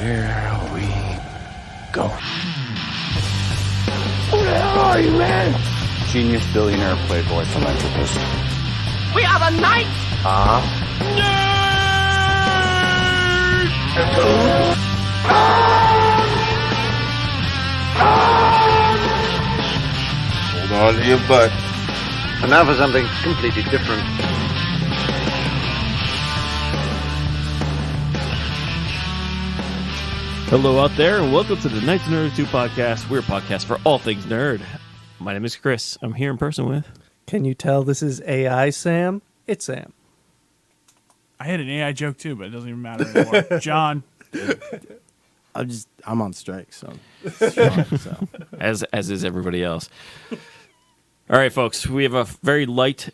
Here we go. Who the hell are you, man? Genius, billionaire, playboy, philanthropist. We are the knights! Hold on to your butt. And now for something completely different. Hello out there, and welcome to the Knights of Nerd 2 podcast. We're a podcast for all things nerd. My name is Chris. I'm here in person with... Can you tell this is AI Sam? It's Sam. I had an AI joke too, but it doesn't even matter anymore. John. I'm on strike, so. So. As is everybody else. All right, folks, we have a very light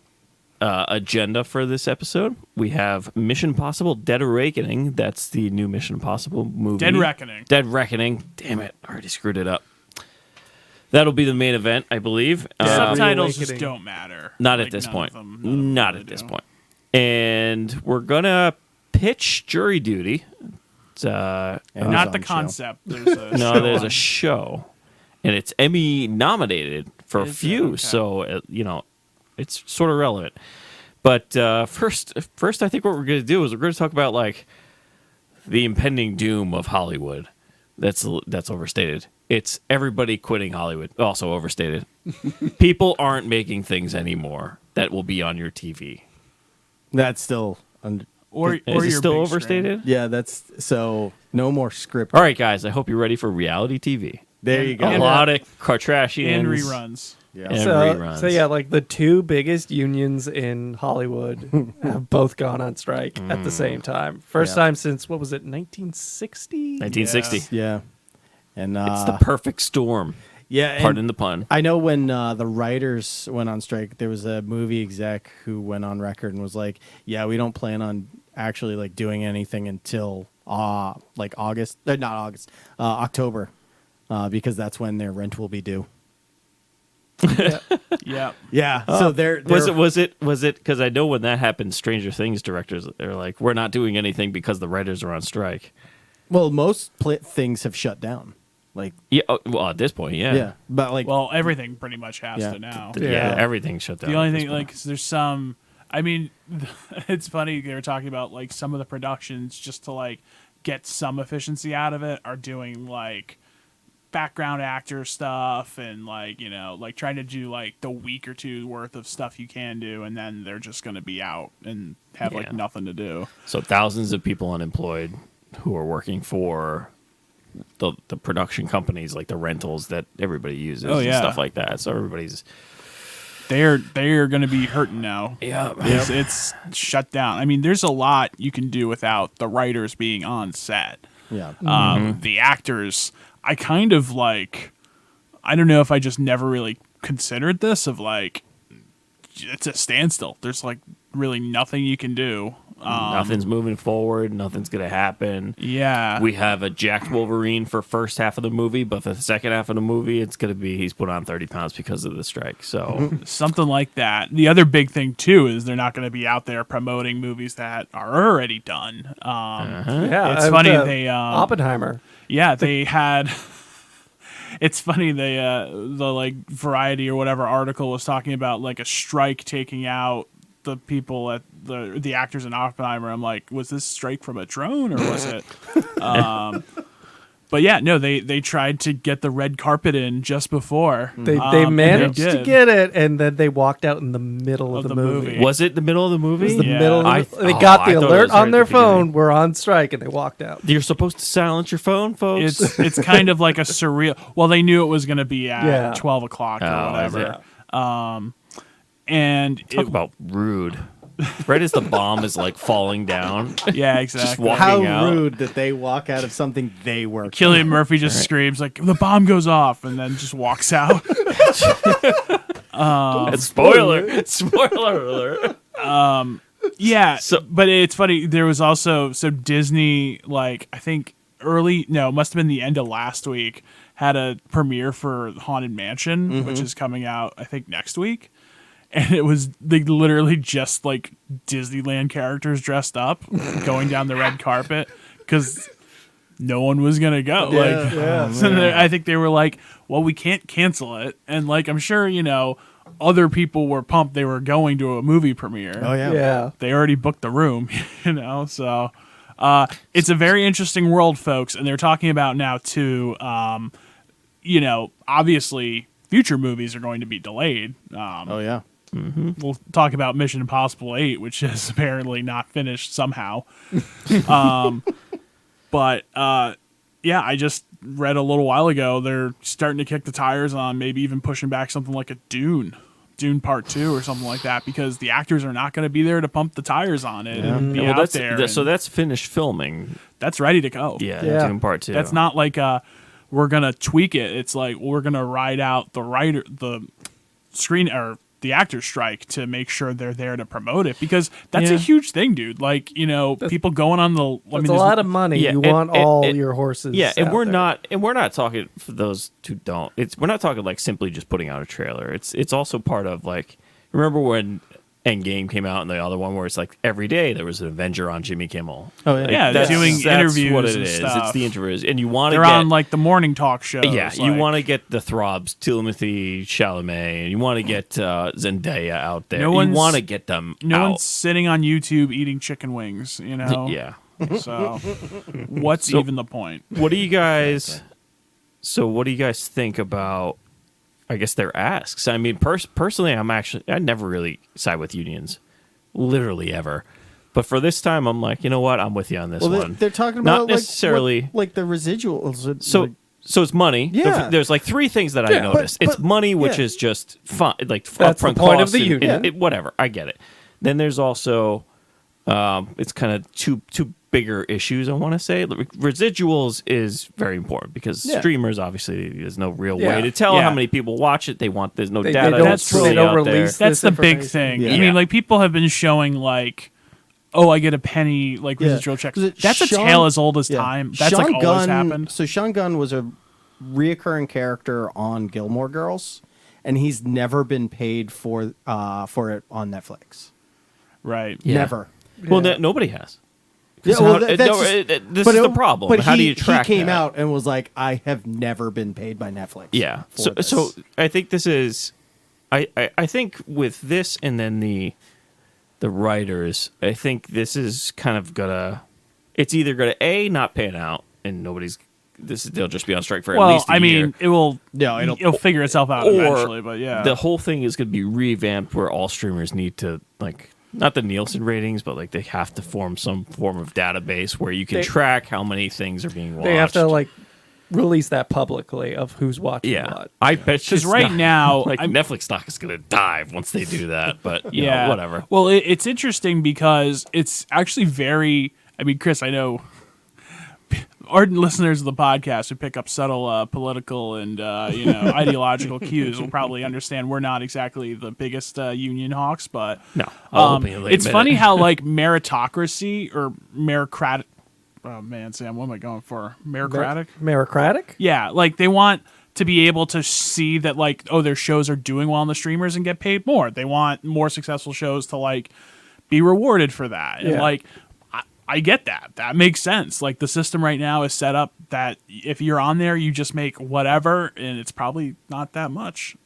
agenda for this episode. We have Mission Impossible Dead Awakening. That's the new Mission Impossible movie. Dead Reckoning. Dead Reckoning. Damn it, I already screwed it up. That'll be the main event, I believe. Subtitles just Reawakening. don't matter. Not Like, at this none point. of them Not really at this do. point. And we're going to pitch Jury Duty. It's, Not Amazon the show. concept. There's a no, show there's on- a show. And it's Emmy nominated for a Is it? few. Okay. So, it's sort of relevant. But first, I think what we're going to do is we're going to talk about, like, the impending doom of Hollywood. That's overstated. It's everybody quitting Hollywood. Also overstated. People aren't making things anymore that will be on your TV. That's still. or Is it your still big overstated? Yeah, that's. So, no more script. All right, guys. I hope you're ready for reality TV. There you go. A lot of trashy screen. And reruns. Yeah. and So reruns. yeah, like the two biggest unions in Hollywood have both gone on strike at the same time. First Yeah. time since, what was it, 1960? 1960. Yeah. And It's the perfect storm. yeah. and Pardon the pun. I know when the writers went on strike, there was a movie exec who went on record and was like, "Yeah, we don't plan on actually like doing anything until like August, not August, October, because that's when their rent will be due." Yeah. Yeah. So they're Was it? Because I know when that happened, Stranger Things directors, they're like, we're not doing anything because the writers are on strike. well, most things have shut down. Like Yeah. Well, at this point, yeah. yeah, but like Well, everything pretty much has Yeah. to now. Yeah, Yeah. everything's shut down. The only at this thing, point. like, 'cause there's some. I mean, it's funny they were talking about like some of the productions just to like get some efficiency out of it are doing like background actor stuff and like like trying to do like the week or two worth of stuff you can do, and then they're just going to be out and have like Yeah. nothing to do. So thousands of people unemployed who are working for the production companies, like the rentals that everybody uses Oh, and yeah. stuff like that. So everybody's They're going to be hurting now. yeah. It's shut down. I mean, there's a lot you can do without the writers being on set. yeah. The actors, I kind of like, I don't know if I just never really considered this of like, it's a standstill. There's like really nothing you can do. Nothing's moving forward. Nothing's gonna happen. Yeah. We have a jacked Wolverine for first half of the movie, but for the second half of the movie, it's gonna be he's put on 30 pounds because of the strike. So Something like that. The other big thing too is they're not going to be out there promoting movies that are already done. Yeah, It's funny the they Oppenheimer. yeah, they had. It's funny the like Variety or whatever article was talking about like a strike taking out the people at the actors in Oppenheimer. I'm like, was this strike from a drone or was it? But yeah, no, they tried to get the red carpet in just before. They and managed they to did. get it, and then they walked out in the middle of the movie. was it the middle of the movie? It was the Yeah. middle. Of they I got the thought it alert was right on at their the beginning. phone. We're on strike, and they walked out. You're supposed to silence your phone, folks. It's kind of like a surreal. Well, they knew it was going to be at Yeah. 12 o'clock or Oh, is whatever. And Talk it- about rude. Right as the bomb is like falling down. yeah, exactly. walk- How walking out. rude that they walk out of something they work. Killian Murphy just screams like the bomb goes off and then just walks out. Spoiler alert. Yeah, So- but it's funny. There was also Disney, like I think it must have been the end of last week, had a premiere for Haunted Mansion, which is coming out I think next week. And it was they literally just like Disneyland characters dressed up, going down the red carpet because no one was gonna go. Like, so I think they were like, well, we can't cancel it, and like I'm sure other people were pumped they were going to a movie premiere. Oh yeah. Yeah. They already booked the room, so it's a very interesting world, folks, and they're talking about now too. Obviously future movies are going to be delayed. Oh yeah. We'll talk about Mission Impossible 8, which is apparently not finished somehow. But I just read a little while ago they're starting to kick the tires on maybe even pushing back something like a Dune Part 2 or something like that, because the actors are not going to be there to pump the tires on it and be out there. So that's finished filming. That's ready to go. Yeah, Yeah. Dune Part 2. That's not like we're going to tweak it. It's like we're going to ride out the screen or the actors strike to make sure they're there to promote it, because that's a huge thing, dude. Like, people going on the It's a lot of money. Yeah, You and- want and- all and- your horses. Yeah, and out we're there. not talking for those who don't. We're not talking like simply just putting out a trailer. It's also part of like, remember when Endgame came out and the other one where it's like every day there was an Avenger on Jimmy Kimmel. Oh yeah. Yeah, they're doing interviews what it and is. stuff. It's the interviews, and you want to they're get on like the morning talk shows. yeah, you like- want to get the throbs, Timothée Chalamet, and you want to get Zendaya out there. No You one's- want to get them no out. one's sitting on YouTube eating chicken wings, Yeah. So what's even the point? What do you guys? So what do you guys think about? I guess their asks. I mean, personally, I never really side with unions, literally ever. But for this time, I'm like, you know what? I'm with you on this Well, one. they're talking Not about necessarily. like the residuals. So so it's money. Yeah. There's like three things that I Yeah, noticed. but- it's money, which yeah. is just fun, like That's the upfront point of costs the and- union. and whatever. I get it. Then there's also, it's kind of two bigger issues. I want to say residuals is very important because Yeah. streamers obviously there's no real Yeah. way to tell Yeah. how many people watch it. There's no They data don't- that's they truly don't out there. release That's this the big information. thing. Yeah. I mean, like people have been showing like, oh, I get a penny like Yeah. residual checks. 'Cause it- That's a Sean- tale as old as yeah. time. That's Sean like always Gunn, happened. So Sean Gunn was a reoccurring character on Gilmore Girls, and he's never been paid for it on Netflix. Right. Yeah. Never. Well, Yeah. nobody has. Yeah, So well, how- that's no, just- this but is it- the problem. But How do you track He came that? out and was like, "I have never been paid by Netflix." Yeah. for this." So I think this is, I think with this and then the writers, I think this is kind of gonna, it's either gonna not pan out and they'll just be on strike for at Well, least a I year. mean, it will. No, it'll figure itself out or eventually. But yeah, the whole thing is gonna be revamped where all streamers need to like. Not the Nielsen ratings, but like they have to form some form of database where you can They- track how many things are being watched. They have to like release that publicly of who's watching yeah. what. I bet you because right now, like I'm- Netflix stock is going to dive once they do that. But you yeah, know, whatever. Well, it's interesting because it's actually very. I mean, Chris, I know ardent listeners of the podcast who pick up subtle political and ideological cues will probably understand we're not exactly the biggest union hawks, but No, I'll openly it's admit funny it. how like meritocracy or meritocratic. Oh man, Sam, what am I going for? Meritocratic? Meritocratic? Yeah, like they want to be able to see that like, oh, their shows are doing well on the streamers and get paid more. They want more successful shows to like be rewarded for that. And Yeah. like I get that. That makes sense. Like the system right now is set up that if you're on there, you just make whatever, and it's probably not that much.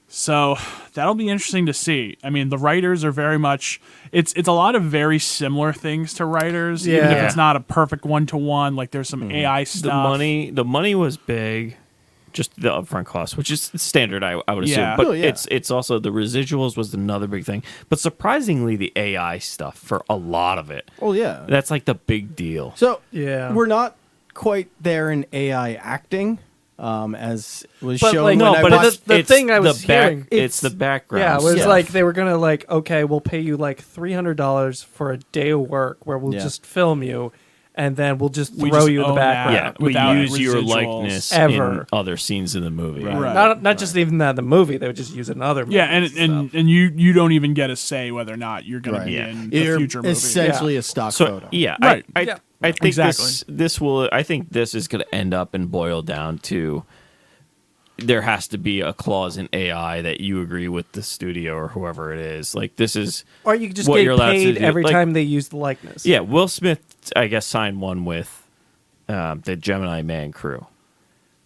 So that'll be interesting to see. I mean, the writers are very much. It's a lot of very similar things to writers, even if Yeah. it's not a perfect 1-to-1. Like there's some AI stuff. The money was big, just the upfront cost, which is standard, I would assume. Yeah. But Oh, yeah. it's also the residuals was another big thing. But surprisingly, the AI stuff for a lot of it, Oh yeah. that's like the big deal. So Yeah. we're not quite there in AI acting, as was But, shown. like, when no, I but watched- the thing I was hearing- it's the background. Yeah, it was Yeah. like they were gonna like, okay, we'll pay you like $300 for a day of work where we'll Yeah. just film you, and then we'll just We throw just you in the own that. background. yeah, we without use your residuals. likeness Ever. in other scenes in the movie. Right. Not just even that in the movie; they would just use it in other. Yeah, and movies and you don't even get a say whether or not you're going Right. to be Yeah. in the You're future movie. essentially a stock So photo. yeah, Right. I think Exactly. this will. I think this is going to end up and boil down to there has to be a clause in AI that you agree with the studio or whoever it is. Like this is or you could just what get you're allowed to paid do. every Like, time they use the likeness. Yeah, Will Smith, I guess, signed one with the Gemini Man crew,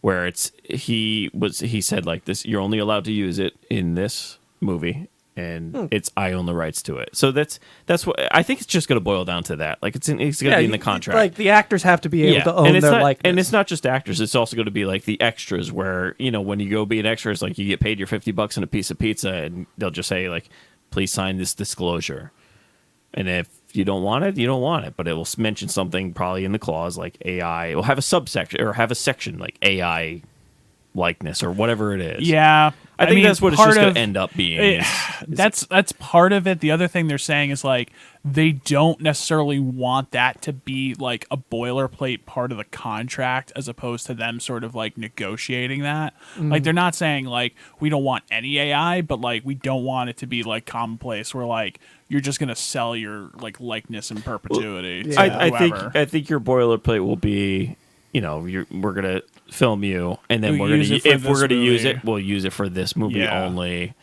where he said like this, you're only allowed to use it in this movie, and I own the rights to it. So that's what I think. It's just going to boil down to that. Like it's going to be in the contract. Like the actors have to be able to own and it's their not, likeness. and it's not just actors. It's also going to be like the extras, where when you go be an extra, it's like you get paid your $50 and a piece of pizza, and they'll just say like, please sign this disclosure. And if you don't want it, you don't want it. But it will mention something probably in the clause like AI. It will have a subsection or have a section like AI likeness or whatever it is. Yeah. I think mean, that's what it's part just going of- to end up being. That's part of it. The other thing they're saying is like they don't necessarily want that to be like a boilerplate part of the contract as opposed to them sort of like negotiating that. Like they're not saying like we don't want any AI, but like we don't want it to be like commonplace where like you're just gonna sell your like likeness in perpetuity. to whoever. I think your boilerplate will be, we're gonna film you, and then We'll we're use gonna it for if we're this gonna use movie. it, we'll use it for this movie Yeah. only.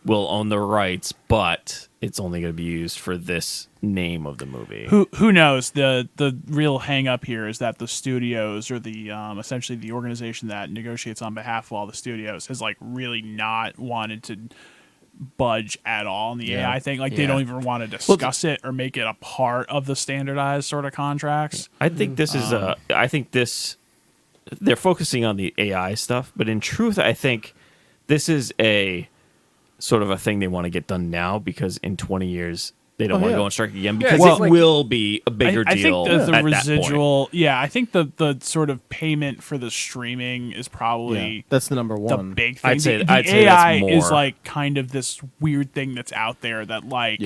We'll own the rights, but it's only gonna be used for this name of the movie. Who knows? The real hang up here is that the studios or the essentially the organization that negotiates on behalf of all the studios has like really not wanted to budge at all in the Yeah. AI thing. Like they Yeah. don't even want to discuss it or make it a part of the standardized sort of contracts. I think this is they're focusing on the AI stuff, but in truth, I think this is a sort of a thing they want to get done now because in 20 years they don't want to go on strike again because it's it like- will be a bigger I deal. think the at that point. residual, I think the sort of payment for the streaming is probably That's the number the one. big thing. I'd say the that's AI more. is like kind of this weird thing that's out there that like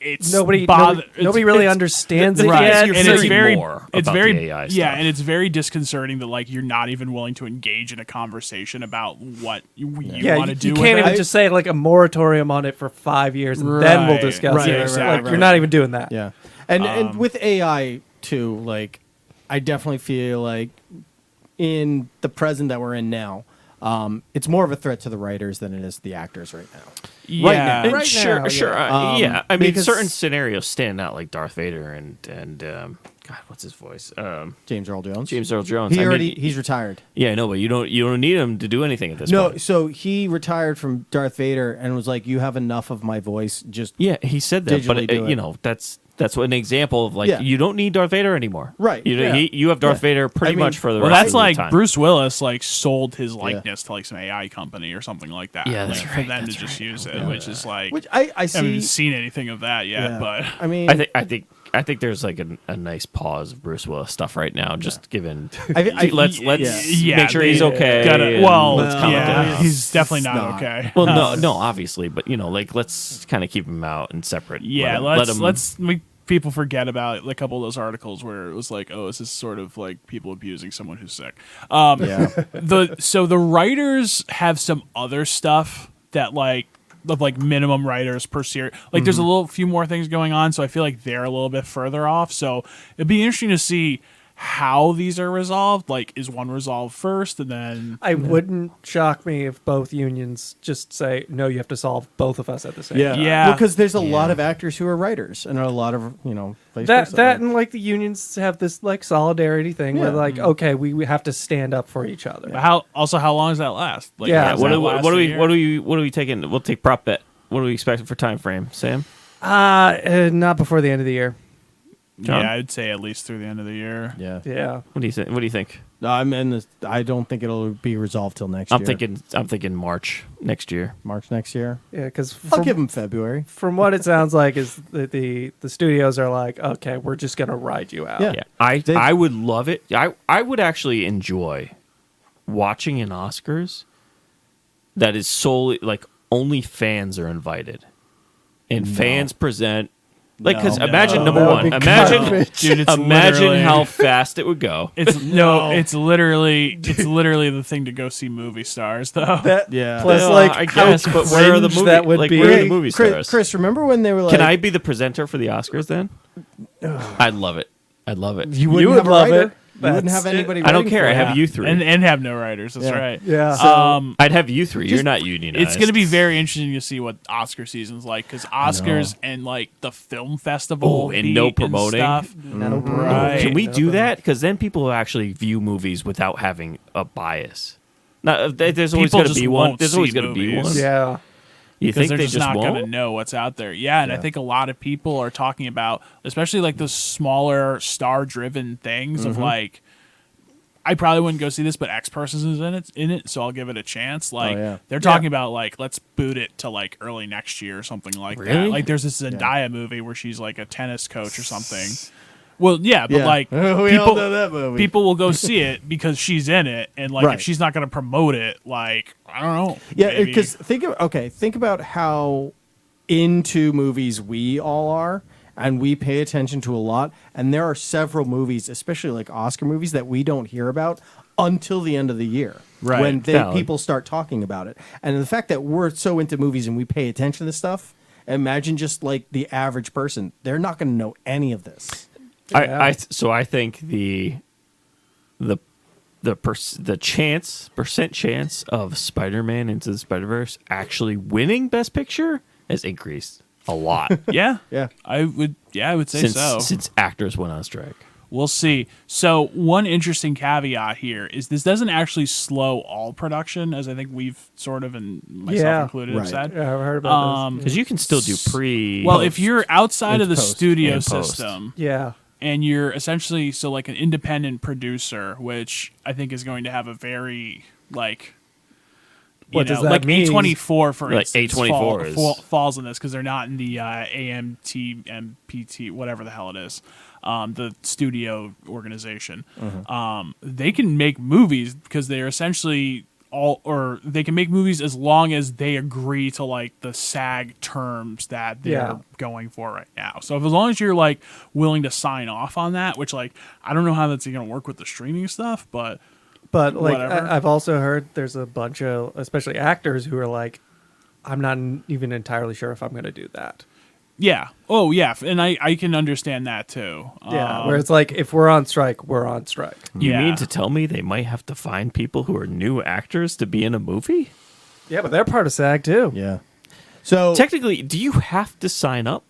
it's Nobody it's- really it's- understands the it thing is yet. you're and hearing it's very more it's about very the AI yeah, stuff. and it's very disconcerting that like you're not even willing to engage in a conversation about what you want to do. You with can't it. even just say like a moratorium on it for 5 years and then we'll Right, discuss right, it. exactly. Like you're not even doing that. Yeah, and with AI too, like I definitely feel like in the present that we're in now, it's more of a threat to the writers than it is to the actors right now. Yeah. And Right sure, now, sure, yeah. yeah. I mean, because- certain scenarios stand out, like Darth Vader and God, what's his voice? James Earl Jones. James Earl Jones. He's retired. Yeah, no, but you don't need him to do anything at this No, point. so he retired from Darth Vader and was like, "You have enough of my voice. Just Yeah, he said that, but digitally do it. that's an example of like Yeah. you don't need Darth Vader anymore. Right, You yeah. You have Darth Vader pretty I mean, much for the Well, rest that's of the like time. Bruce Willis like sold his likeness to like some AI company or something like that. Yeah, that's like, right, For them that's to just right. use it, which is like which I I haven't see. seen anything of that yet, Yeah. but I mean, I think there's like a nice pause of Bruce Willis stuff right now, just given. I- let's yeah, make sure he's they okay. gotta- and well, let's calm yeah, down. he's definitely not, not. okay. Well, no, obviously, but like let's kind of keep him out and separate. Yeah, let him, let's make people forget about a couple of those articles where it was like, oh, this is sort of like people abusing someone who's sick. yeah. So the writers have some other stuff that like minimum writers per series. Like there's a little few more things going on, so I feel like they're a little bit further off. So it'd be interesting to see how these are resolved. Like, is one resolved first, and then I wouldn't shock me if both unions just say, no, you have to solve both of us at the same Yeah, time. Yeah. Well, because there's a lot of actors who are writers, and a lot of vice That versa. and like the unions have this like solidarity thing where Yeah. like, okay, we have to stand up for each other. how long does that last? Like, Yeah, does what that do last what a do year? what are we taking? We'll take prop bet. What are we expecting for time frame, Sam? Not before the end of the year. John? Yeah, I'd say at least through the end of the year. yeah. Yeah. What do you think? What do you think? No, I'm in this. I don't think it'll be resolved till next I'm year. thinking March next year. March next year. Yeah, because I'll give him February. from what it sounds like is that the studios are like, okay, we're just gonna ride you out. Yeah. Yeah, They- I would love it. I would actually enjoy watching an Oscars that is solely like only fans are invited, and fans present. Like, because No. imagine No, number that one, would be imagine, garbage. Dude, it's imagine literally- how fast it would go. It's it's literally the thing to go see movie stars though. That Yeah. plus Yeah, like I how guess, but where are the cringe movie? that would like, be. where are the movie stars? Chris, remember when they were like, Can I be the presenter for the Oscars then? I'd love it. I'd love it. You wouldn't You would have a love writer? it. You wouldn't have anybody. I don't writing care. for I it. have you three. and have no writers. That's Yeah. right. Yeah. I'd have you three. You're not unionized. It's going to be very interesting to see what Oscar season's like because Oscars and like the film festival and no beat promoting. stuff. No, Right. Can we do Nothing. that? Because then people will actually view movies without having a bias. Not, there's always People going to just be one. won't There's always see going to be one. movies. Yeah. You Because think they're they just just not going to won't? know what's out there. Yeah, and I think a lot of people are talking about, especially like the smaller star-driven things of like, I probably wouldn't go see this, but X person is in it, so I'll give it a chance. Like yeah. they're talking about like let's boot it to like early next year or something like that. Really? Like there's this Zendaya movie where she's like a tennis coach or something. Well, yeah, but Yeah. like We all people, know that movie. people will go see it because she's in it, and like Right. if she's not going to promote it, like I don't know. Yeah, maybe- because think about how into movies we all are, and we pay attention to a lot. And there are several movies, especially like Oscar movies, that we don't hear about until the end of the year, Right. when Valid. people start talking about it. And the fact that we're so into movies and we pay attention to this stuff, imagine just like the average person, they're not going to know any of this. So I think the percent chance of Spider-Man Into the Spider-Verse actually winning Best Picture has increased a lot yeah, Yeah. I would say so. since actors went on strike. We'll see. So one interesting caveat here is this doesn't actually slow all production, as I think we've sort of, and myself Yeah. included, have Right. said. Yeah, I've heard about this. Because you can still do pre. Well, if you're outside of the post. studio And post. system Yeah. and you're essentially like an independent producer, which I think is going to have a very like. What does that like mean? A24 for Like instance, A24 falls in this because they're not in the AMT, MPT, whatever the hell it is, the studio organization. They can make movies because they're essentially they can make movies as long as they agree to like the SAG terms that they're Yeah. going for right now. So as long as you're like willing to sign off on that, which like I don't know how that's going to work with the streaming stuff, but But like Whatever. I've also heard there's a bunch of especially actors who are like, I'm not even entirely sure if I'm going to do that. yeah. Oh yeah, and I can understand that too. Yeah, where it's like if we're on strike, we're on strike. you yeah. mean to tell me they might have to find people who are new actors to be in a movie? Yeah, but they're part of SAG too. Yeah. So Technically, do you have to sign up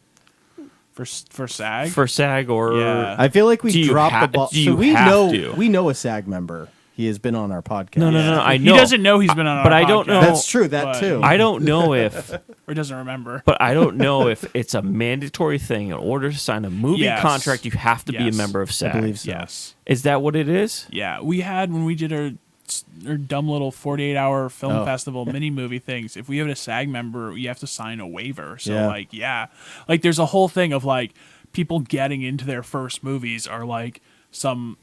for SAG. for SAG or? Yeah. I feel like Do we you dropped ha- the ball. do you So we have know to? we know a SAG member. He has been on our podcast. No. I He know. doesn't know he's been on our but I don't podcast, know. That's true. That But- too. I don't know if, or doesn't remember. but I don't know if it's a mandatory thing. In order to sign a movie Yes. contract, you have to be a Yes. member of SAG. believe so. Yes. Is that what it is? Yeah, we had when we did our dumb little 48-hour film Oh. festival mini movie things. If we have a SAG member, you have to sign a waiver. So Yeah. like there's a whole thing of like people getting into their first movies are like some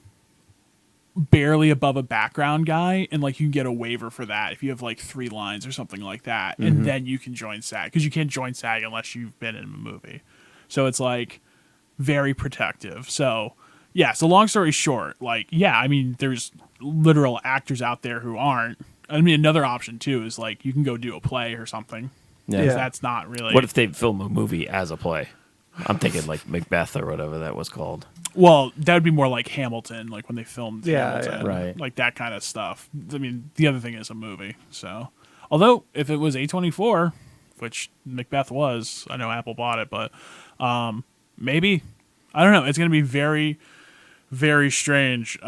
barely above a background guy, and like you can get a waiver for that if you have like 3 lines or something like that, and then you can join SAG because you can't join SAG unless you've been in a movie. So it's like very protective. So yeah, so long story short, like yeah, I mean there's literal actors out there who aren't. I mean another option too is like you can go do a play or something. Yeah. 'Cause Yeah. that's not really What if they film a movie as a play? I'm thinking like Macbeth or whatever that was called. Well, that would be more like Hamilton, like when they filmed Yeah, Hamilton, yeah. Right. Like that kind of stuff. I mean, the other thing is a movie. So, although if it was A24, which Macbeth was, I know Apple bought it, but maybe I don't know. It's going to be very, very strange.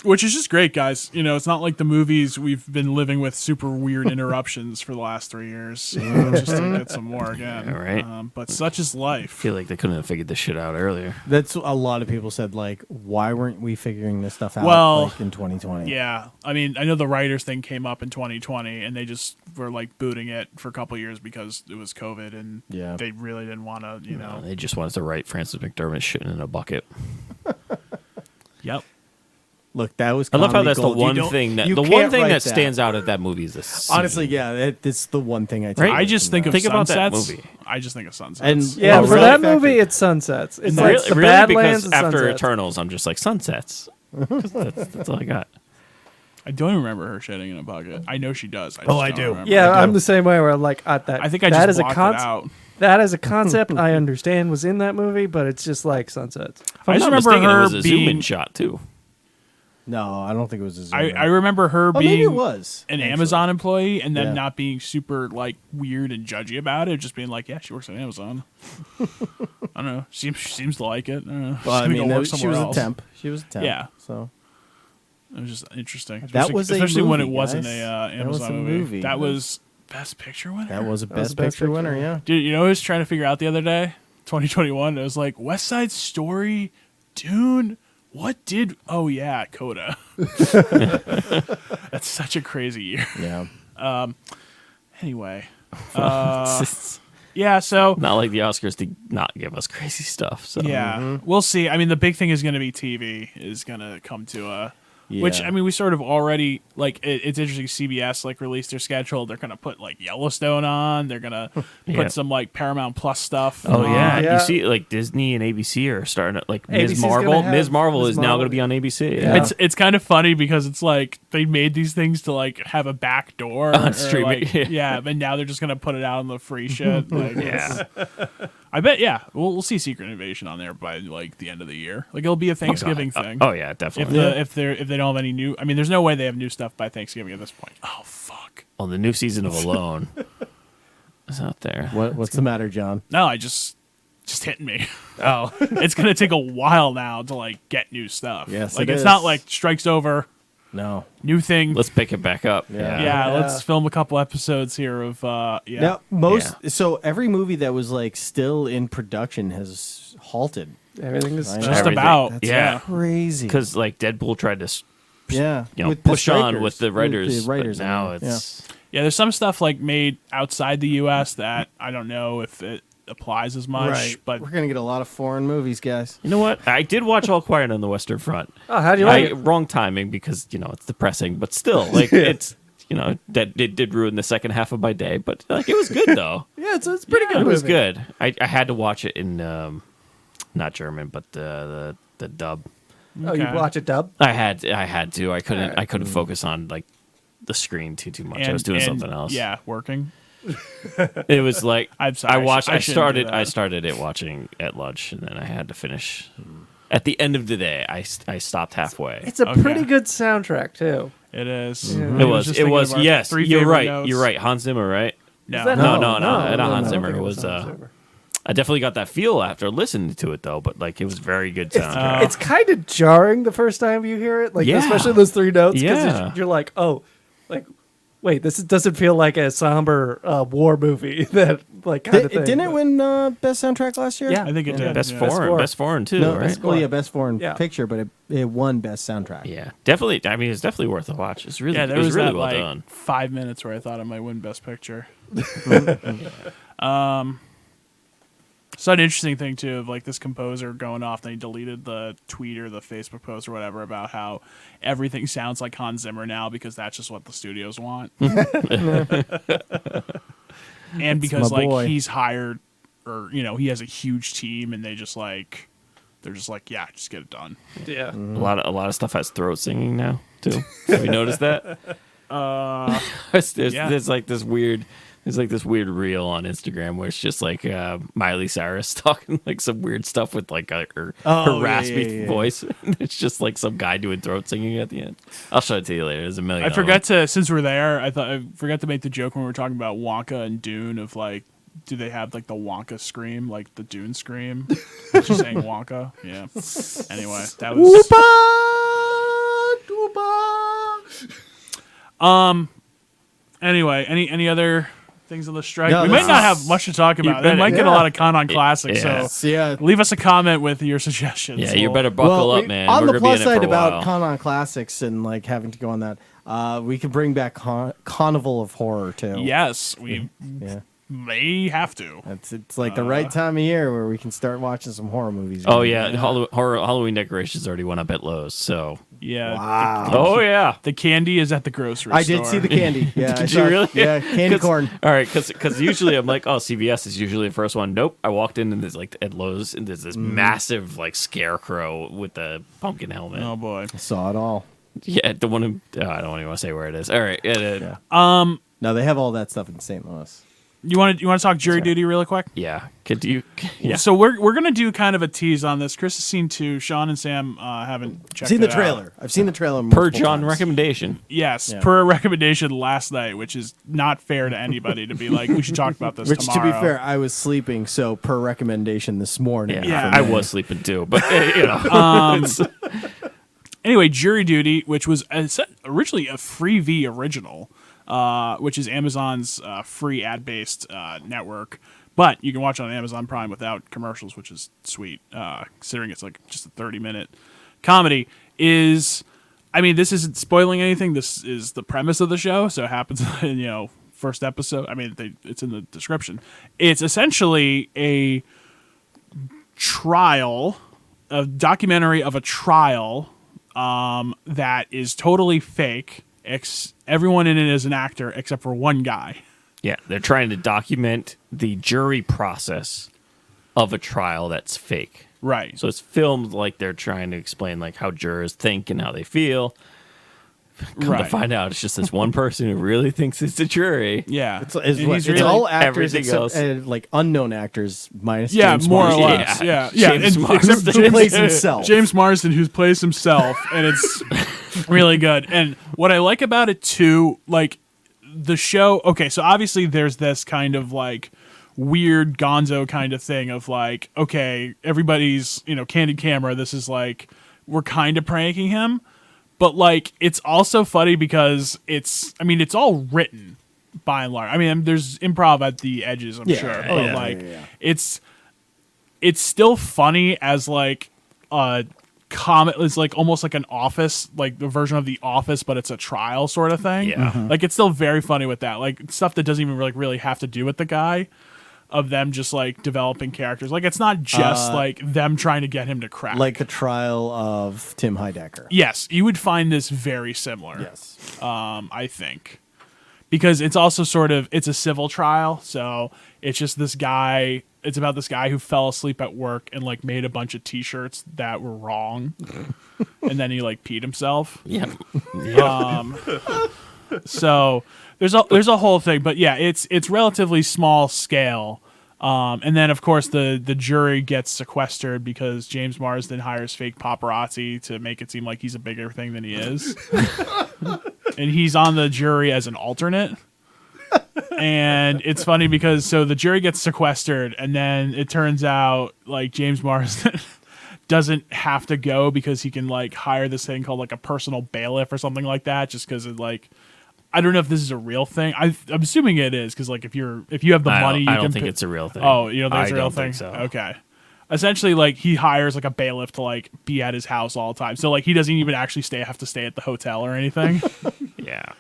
Which is just great, guys. You know, it's not like the movies we've been living with super weird interruptions for the last 3 years. Just to get some more again. All right. But such is I life. feel like they couldn't have figured this shit out earlier. That's a lot of people said. Like, why weren't we figuring this stuff out? Well, like in 2020. Yeah, I mean, I know the writers thing came up in 2020, and they just were like booting it for a couple years because it was COVID, and Yeah. they really didn't want to, you know. They just wanted to write Francis McDermott shitting in a bucket. Yep. Look, that was. I love how comedy that's gold. the You one don't- thing that you the can't one thing write that stands out of that movie is the scene. Honestly, yeah, it's the one thing I take. Right? I just think of Think about that Sunsets. movie. I just think of Sunsets. And Yeah, Oh, for really? that Factor. movie, it's Sunsets. It's really, like the really Badlands because and after Sunsets. Eternals, I'm just like sunsets. that's all I got. I don't even remember her shitting in a bucket. I know she does. Oh, I don't do. remember. Yeah, I do. I'm the same way. Where I'm like, that I think I that just is a blocked it concept. out. that as a concept, I understand was in that movie, but it's just like Sunsets. If I'm I just not remember mistaken, her it was a zoom in being- shot too. No, I don't think it was a zoom in. I remember her Oh, maybe being it was an actually. Amazon employee and then Yeah. not being super like weird and judgy about it, just being like, yeah, she works at Amazon. I don't know. Seems to like it. I don't know. Well, I She's gonna mean, go work she somewhere was else. a temp. She was a temp. Yeah. So It was just interesting. That was a especially when it movie, wasn't guys. a That was Amazon a movie. movie. That was Best Picture winner. that was a was best a Best picture Picture. winner. Yeah. Dude, you know, I was trying to figure out the other day, 2021. It was like West Side Story, Dune. What did? Oh yeah, Coda. That's such a crazy year. Yeah. Anyway, yeah. So Not like the Oscars to not give us crazy stuff. So yeah, we'll see. I mean, the big thing is going to be TV is going to come to a. Which Yeah. I mean, we sort of already like. It's interesting. CBS like released their schedule. They're gonna put like Yellowstone on. They're gonna Yeah. put some like Paramount Plus stuff. Oh yeah. Yeah. You see, like Disney and ABC are starting to like Ms. ABC's Marvel. gonna have Ms. Marvel Ms. is now Marvel. going to be on ABC. Yeah. It's kind of funny because it's like they made these things to like have a back door On or, streaming, like, yeah. but now they're just gonna put it out on the free shit. Like, Yeah. I bet. Yeah, we'll see Secret Invasion on there by like the end of the year. Like it'll be a Thanksgiving thing. Oh yeah, If definitely. if they don't have any new, I mean, there's no way they have new stuff by Thanksgiving at this point. Oh fuck! Well, the new season of Alone is out there. What's the matter, John? No, I just hitting me. Oh. It's gonna take a while now to like get new stuff. Yes, like it it's is. not like strike's over, No. new thing. Let's pick it back up. Yeah. yeah, Yeah. let's film a couple episodes here of yeah. Now, so every movie that was like still in production has halted. Everything is I know. just Everything. about. That's Yeah. crazy. Because like Deadpool tried to yeah, push the on strikers, with the writers, the writers but now I mean, it's Yeah, there's some stuff like made outside the U.S. that I don't know if it applies as much, right. but We're gonna get a lot of foreign movies, guys. you know what? I did watch All Quiet on the Western Front. Oh, how do you like it? Wrong timing because it's depressing, but still, like it's that it did ruin the second half of my day. But like it was good though. Yeah, it's pretty good. It was movie. good. I had to watch it in not German, but the dub. Oh, you Okay. watch it dub? I had to. I couldn't. Alright. I couldn't focus on like the screen too much. I was doing something else. Yeah, working. It was like I'm sorry, I watched. I I shouldn't do started. that. I started it watching at lunch, and then I had to finish. At the end of the day, I stopped halfway. It's a Okay. pretty good soundtrack too. It is. Yeah. I It was was. just It thinking was. of our Yes, three you're favorite right. notes. You're right. Hans Zimmer, right? No, Is that- No, No, not no, Hans I Zimmer. don't It think was. Hans Zimmer. I definitely got that feel after listening to it though, but like it was very good soundtrack. It's kind of jarring the first time you hear it, like Yeah. especially those three notes. 'Cause Yeah. you're like, oh, like wait, this doesn't feel like a somber war movie that like kind of thing. Didn't it but- win best soundtrack last year? Yeah. I think it did. Best yeah. foreign, foreign. best foreign too, No, right? well, yeah, best foreign Yeah. picture, but it won best soundtrack. Yeah, definitely. I mean, it's definitely worth a watch. It's really, Yeah, there it was was really that well like done. 5 minutes where I thought I might win Best Picture. So an interesting thing too of like this composer going off. They deleted the tweet or the Facebook post or whatever about how everything sounds like Hans Zimmer now because that's just what the studios want. And because my like boy. he's hired or he has a huge team and they're just like yeah, just get it done. Yeah. A lot of stuff has throat singing now too. Have you noticed that? Yeah. There's like this weird reel on Instagram where it's just like Miley Cyrus talking like some weird stuff with like her yeah, raspy yeah, yeah. voice. It's just like some guy doing throat singing at the end. I'll show it to you later. There's a million. I of forgot them. to since we're there, I forgot to make the joke when we were talking about Wonka and Dune of like, do they have like the Wonka scream, like the Dune scream? Just saying Wonka. Yeah. Anyway, that was Anyway, any other things on the strike? No, we might this not is- have much to talk about. They better- might get a lot of con on classics, Yeah. so Yeah. leave us a comment with your suggestions. Yeah, you We'll- better buckle up, we- man. On We're the gonna be plus in it side for a about while. Con on Classics and like having to go on that, we could bring back Carnival of Horror too. Yes, we Yeah. may have to. It's like the right time of year where we can start watching some horror movies. Oh again. yeah, Halloween decorations already went up at Lowe's. So Yeah. Wow. oh yeah. The candy is at the grocery I store. did see the candy. Yeah, I Did saw you it. really? Yeah, candy 'Cause- corn. All right, because usually I'm like, oh, CVS is usually the first one. Nope. I walked in and there's like at Lowe's and there's this massive like scarecrow with the pumpkin helmet. Oh boy. Saw it all. Yeah, the one. I don't even want to say where it is. All right. No, they have all that stuff in St. Louis. You want to talk jury duty really quick? Yeah. Could you? Yeah. So we're gonna do kind of a tease on this. Chris has seen 2. Sean and Sam haven't checked. Seen the it out. trailer. I've seen the trailer Per multiple John times. recommendation. Yes, Yeah. per recommendation last night, which is not fair to anybody to be like, we should talk about this Which, tomorrow. to be fair, I was sleeping, so per recommendation this morning. Yeah. I was sleeping too, but you know. it's- Anyway, Jury Duty, which was originally a Freevee original, which is Amazon's free ad-based network. But you can watch it on Amazon Prime without commercials, which is sweet, considering it's like just a 30-minute comedy. This isn't spoiling anything. This is the premise of the show, so it happens in, first episode. I mean, it's in the description. It's essentially a trial, a documentary of a trial that is totally fake. Everyone in it is an actor except for one guy. yeah, they're trying to document the jury process of a trial that's fake. Right. So it's filmed like they're trying to explain like how jurors think and how they feel. Come to Right. find out, it's just this one person who really thinks it's a jury. Yeah. It's, And he's it's really- all actors everything except else. like unknown actors minus Yeah, James more or Marsden. less. Yeah. James and Marsden. except Who plays himself. James Marsden, who plays himself, and it's really good. And what I like about it too, like the show. Okay, so obviously there's this kind of like weird gonzo kind of thing of like, okay, everybody's candid camera. This is like we're kind of pranking him, but like it's also funny because it's all written by and large. I mean, there's improv at the edges, I'm sure, but yeah, like yeah. it's still funny as like a comic. It's like almost like an Office, like the version of The Office, but it's a trial sort of thing. Yeah. Like it's still very funny with that, like stuff that doesn't even really have to do with the guy, of them just like developing characters. Like it's not just like them trying to get him to crack. Like the trial of Tim Heidecker. Yes, you would find this very similar. Yes. I think, because it's also it's a civil trial, so it's just this guy. It's about this guy who fell asleep at work and like made a bunch of T-shirts that were wrong, and then he like peed himself. Yeah. So there's a whole thing, but yeah, it's relatively small scale. And then of course the jury gets sequestered because James Marsden hires fake paparazzi to make it seem like he's a bigger thing than he is. And he's on the jury as an alternate. And it's funny because so the jury gets sequestered, and then it turns out like James Marsden doesn't have to go because he can like hire this thing called like a personal bailiff or something like that, just because it like, I don't know if this is a real thing. I'm assuming it is, because like if you have the money, I you don't can think pay- it's a real thing. Oh, you don't think it's I a real don't thing? think so. Okay. Essentially, like he hires like a bailiff to like be at his house all the time, so like he doesn't even actually have to stay at the hotel or anything. Yeah.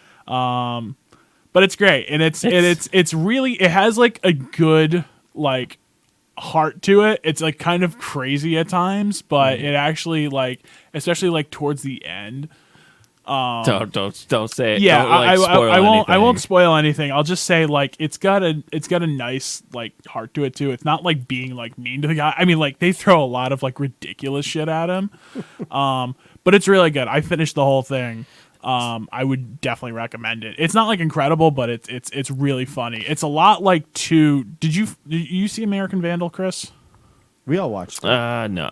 But it's great, and it's really, it has like a good like heart to it. It's like kind of crazy at times, but it actually like, especially like towards the end. Don't say it. Yeah, Don't, like, spoil I won't. I anything. won't spoil anything. I'll just say like it's got a nice like heart to it too. It's not like being like mean to the guy. I mean, like they throw a lot of like ridiculous shit at him, but it's really good. I finished the whole thing. I would definitely recommend it. It's not like incredible, but it's really funny. It's a lot like Did you see American Vandal, Chris? We all watched it. No.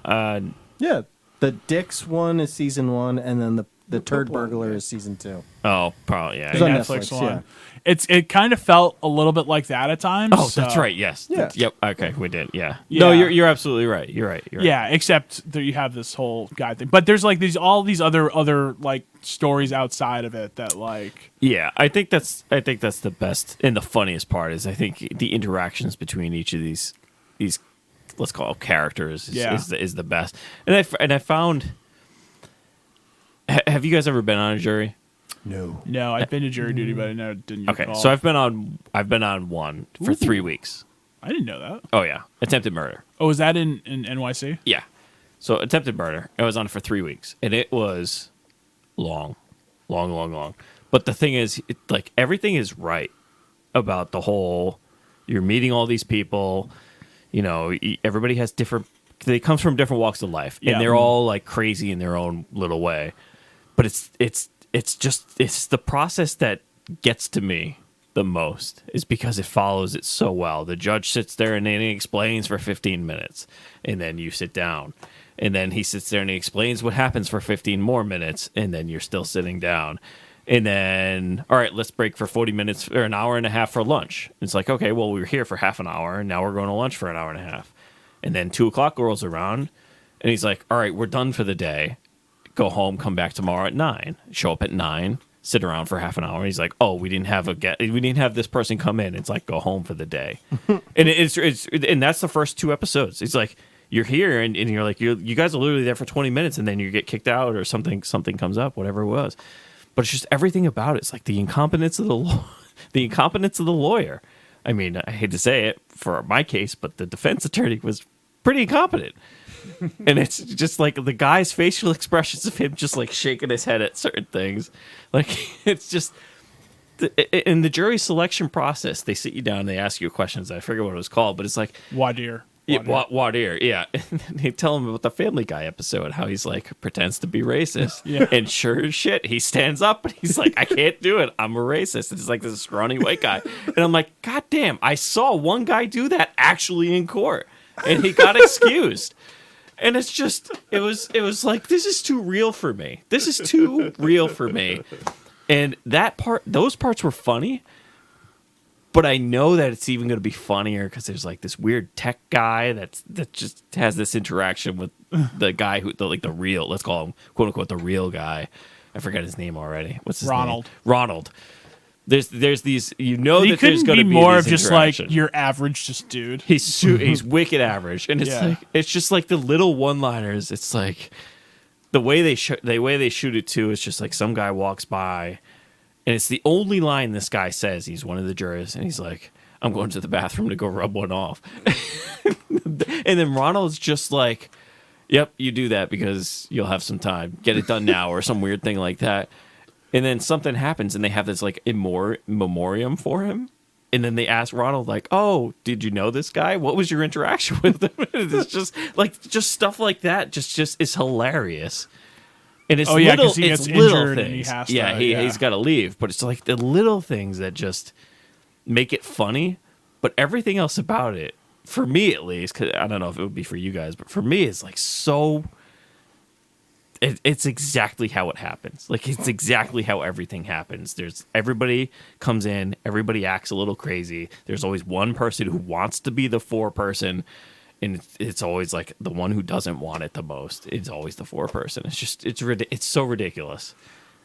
Yeah. The Dix one is season 1, and then the Turd Burglar is season 2. Oh, probably. Yeah. It's on Netflix Netflix, one. yeah. It kind of felt a little bit like that at times. Oh, that's so- right. Yes. Yeah. Yep. Okay, we did. Yeah. Yeah. No, you're absolutely right. You're right. You're right. Yeah, except that you have this whole guy thing. But there's like all these other like stories outside of it that like Yeah, I think that's the best and the funniest part is I think the interactions between each of these let's call it characters is the best. And I found. Have you guys ever been on a jury? No. no, I've been to jury duty, but I know it didn't. Okay, call. so I've been on one for 3 weeks. I didn't know that. Oh yeah, attempted murder. Oh, was that in NYC? Yeah, so attempted murder. I was on it for 3 weeks, and it was long. But the thing is, like everything is right about the whole. You're meeting all these people. You know, everybody has different. They come from different walks of life, Yeah. and they're all like crazy in their own little way. But it's the process that gets to me the most is because it follows it so well. The judge sits there and then he explains for 15 minutes, and then you sit down. And then he sits there and he explains what happens for 15 more minutes, and then you're still sitting down. And then, all right, let's break for 40 minutes or an hour and a half for lunch. It's like, okay, well, we were here for half an hour, and now we're going to lunch for an hour and a half. And then 2 o'clock rolls around, and he's like, all right, we're done for the day. Go home, come back tomorrow at 9. Show up at 9, sit around for half an hour. He's like, oh, we didn't have this person come in. It's like, go home for the day. And and that's the first 2 episodes. It's like, you're here, and you're like, you guys are literally there for 20 minutes, and then you get kicked out or something comes up, whatever it was. But it's just everything about it. It's like the incompetence of the lawyer. I mean, I hate to say it for my case, but the defense attorney was pretty incompetent. And it's just like the guy's facial expressions of him just like shaking his head at certain things. Like, it's just in the jury selection process, they sit you down, they ask you questions. I forget what it was called, but it's like voir dire. Yeah, Wadir, yeah. And they tell him about the Family Guy episode, how he's like pretends to be racist. Yeah. And sure as shit, he stands up and he's like, I can't do it. I'm a racist. And it's like this scrawny white guy. And I'm like, God damn, I saw one guy do that actually in court. And he got excused. And it's just, it was like, this is too real for me. This is too real for me. And those parts were funny. But I know that it's even going to be funnier because there's like this weird tech guy that just has this interaction with the guy the real, let's call him quote unquote the real guy. I forget his name already. What's his name? Ronald. There's these, he that there's going to be more these of just like your average just dude. He's wicked average, and it's like it's just like the little one-liners. It's like the way they shoot it too. It's just like some guy walks by. And it's the only line this guy says. He's one of the jurors, and he's like, I'm going to the bathroom to go rub one off. And then Ronald's just like, yep, you do that because you'll have some time. Get it done now, or some weird thing like that. And then something happens, and they have this like memoriam for him. And then they ask Ronald, like, oh, did you know this guy? What was your interaction with him? It's just stuff like that just is hilarious. And it's because he gets injured and he things. has to. He's got to leave. But it's like the little things that just make it funny. But everything else about it, for me at least, because I don't know if it would be for you guys, but for me, it's like so. It's exactly how it happens. Like, it's exactly how everything happens. Everybody comes in, everybody acts a little crazy. There's always one person who wants to be the foreperson. And it's always like the one who doesn't want it the most. It's always the foreperson. It's so ridiculous.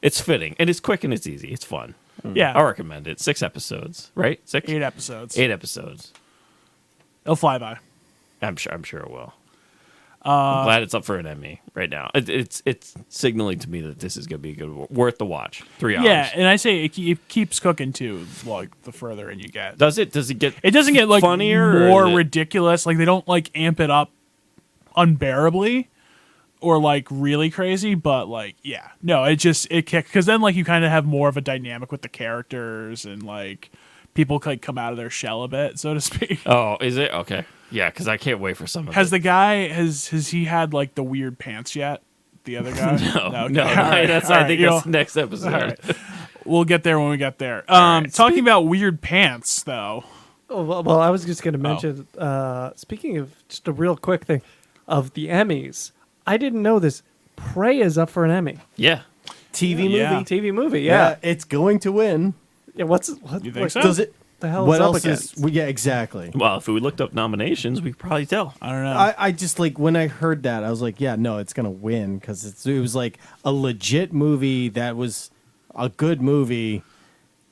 It's fitting, and it's quick, and it's easy. It's fun. Yeah, I recommend it. 6 episodes, right? 6, 8 episodes. 8 episodes. It'll fly by. I'm sure it will. I'm glad it's up for an Emmy right now. It's signaling to me that this is going to be worth the watch. 3 hours. Yeah, and I say it keeps cooking too. Like the further in you get, does it? Does it get? It doesn't get like funnier, more ridiculous. Like they don't like amp it up unbearably or like really crazy. But like, yeah, no, it kicks because then like you kind of have more of a dynamic with the characters and like people like come out of their shell a bit, so to speak. Oh, is it okay? Yeah, because I can't wait for some of it. Has the guy has he had like the weird pants yet? The other guy? No. Okay. I think that's the next episode. All right. We'll get there when we get there. Talking about weird pants, though. Oh, well, I was just going to mention, speaking of just a real quick thing of the Emmys, I didn't know this. Prey is up for an Emmy. Yeah. TV movie. Yeah. TV movie, yeah. It's going to win. Yeah, what You think so? Does it? the hell What is up else against? is? Yeah, exactly. Well, if we looked up nominations, we could probably tell. I don't know. I just like when I heard that, I was like, yeah, no, it's gonna win because it was like a legit movie that was a good movie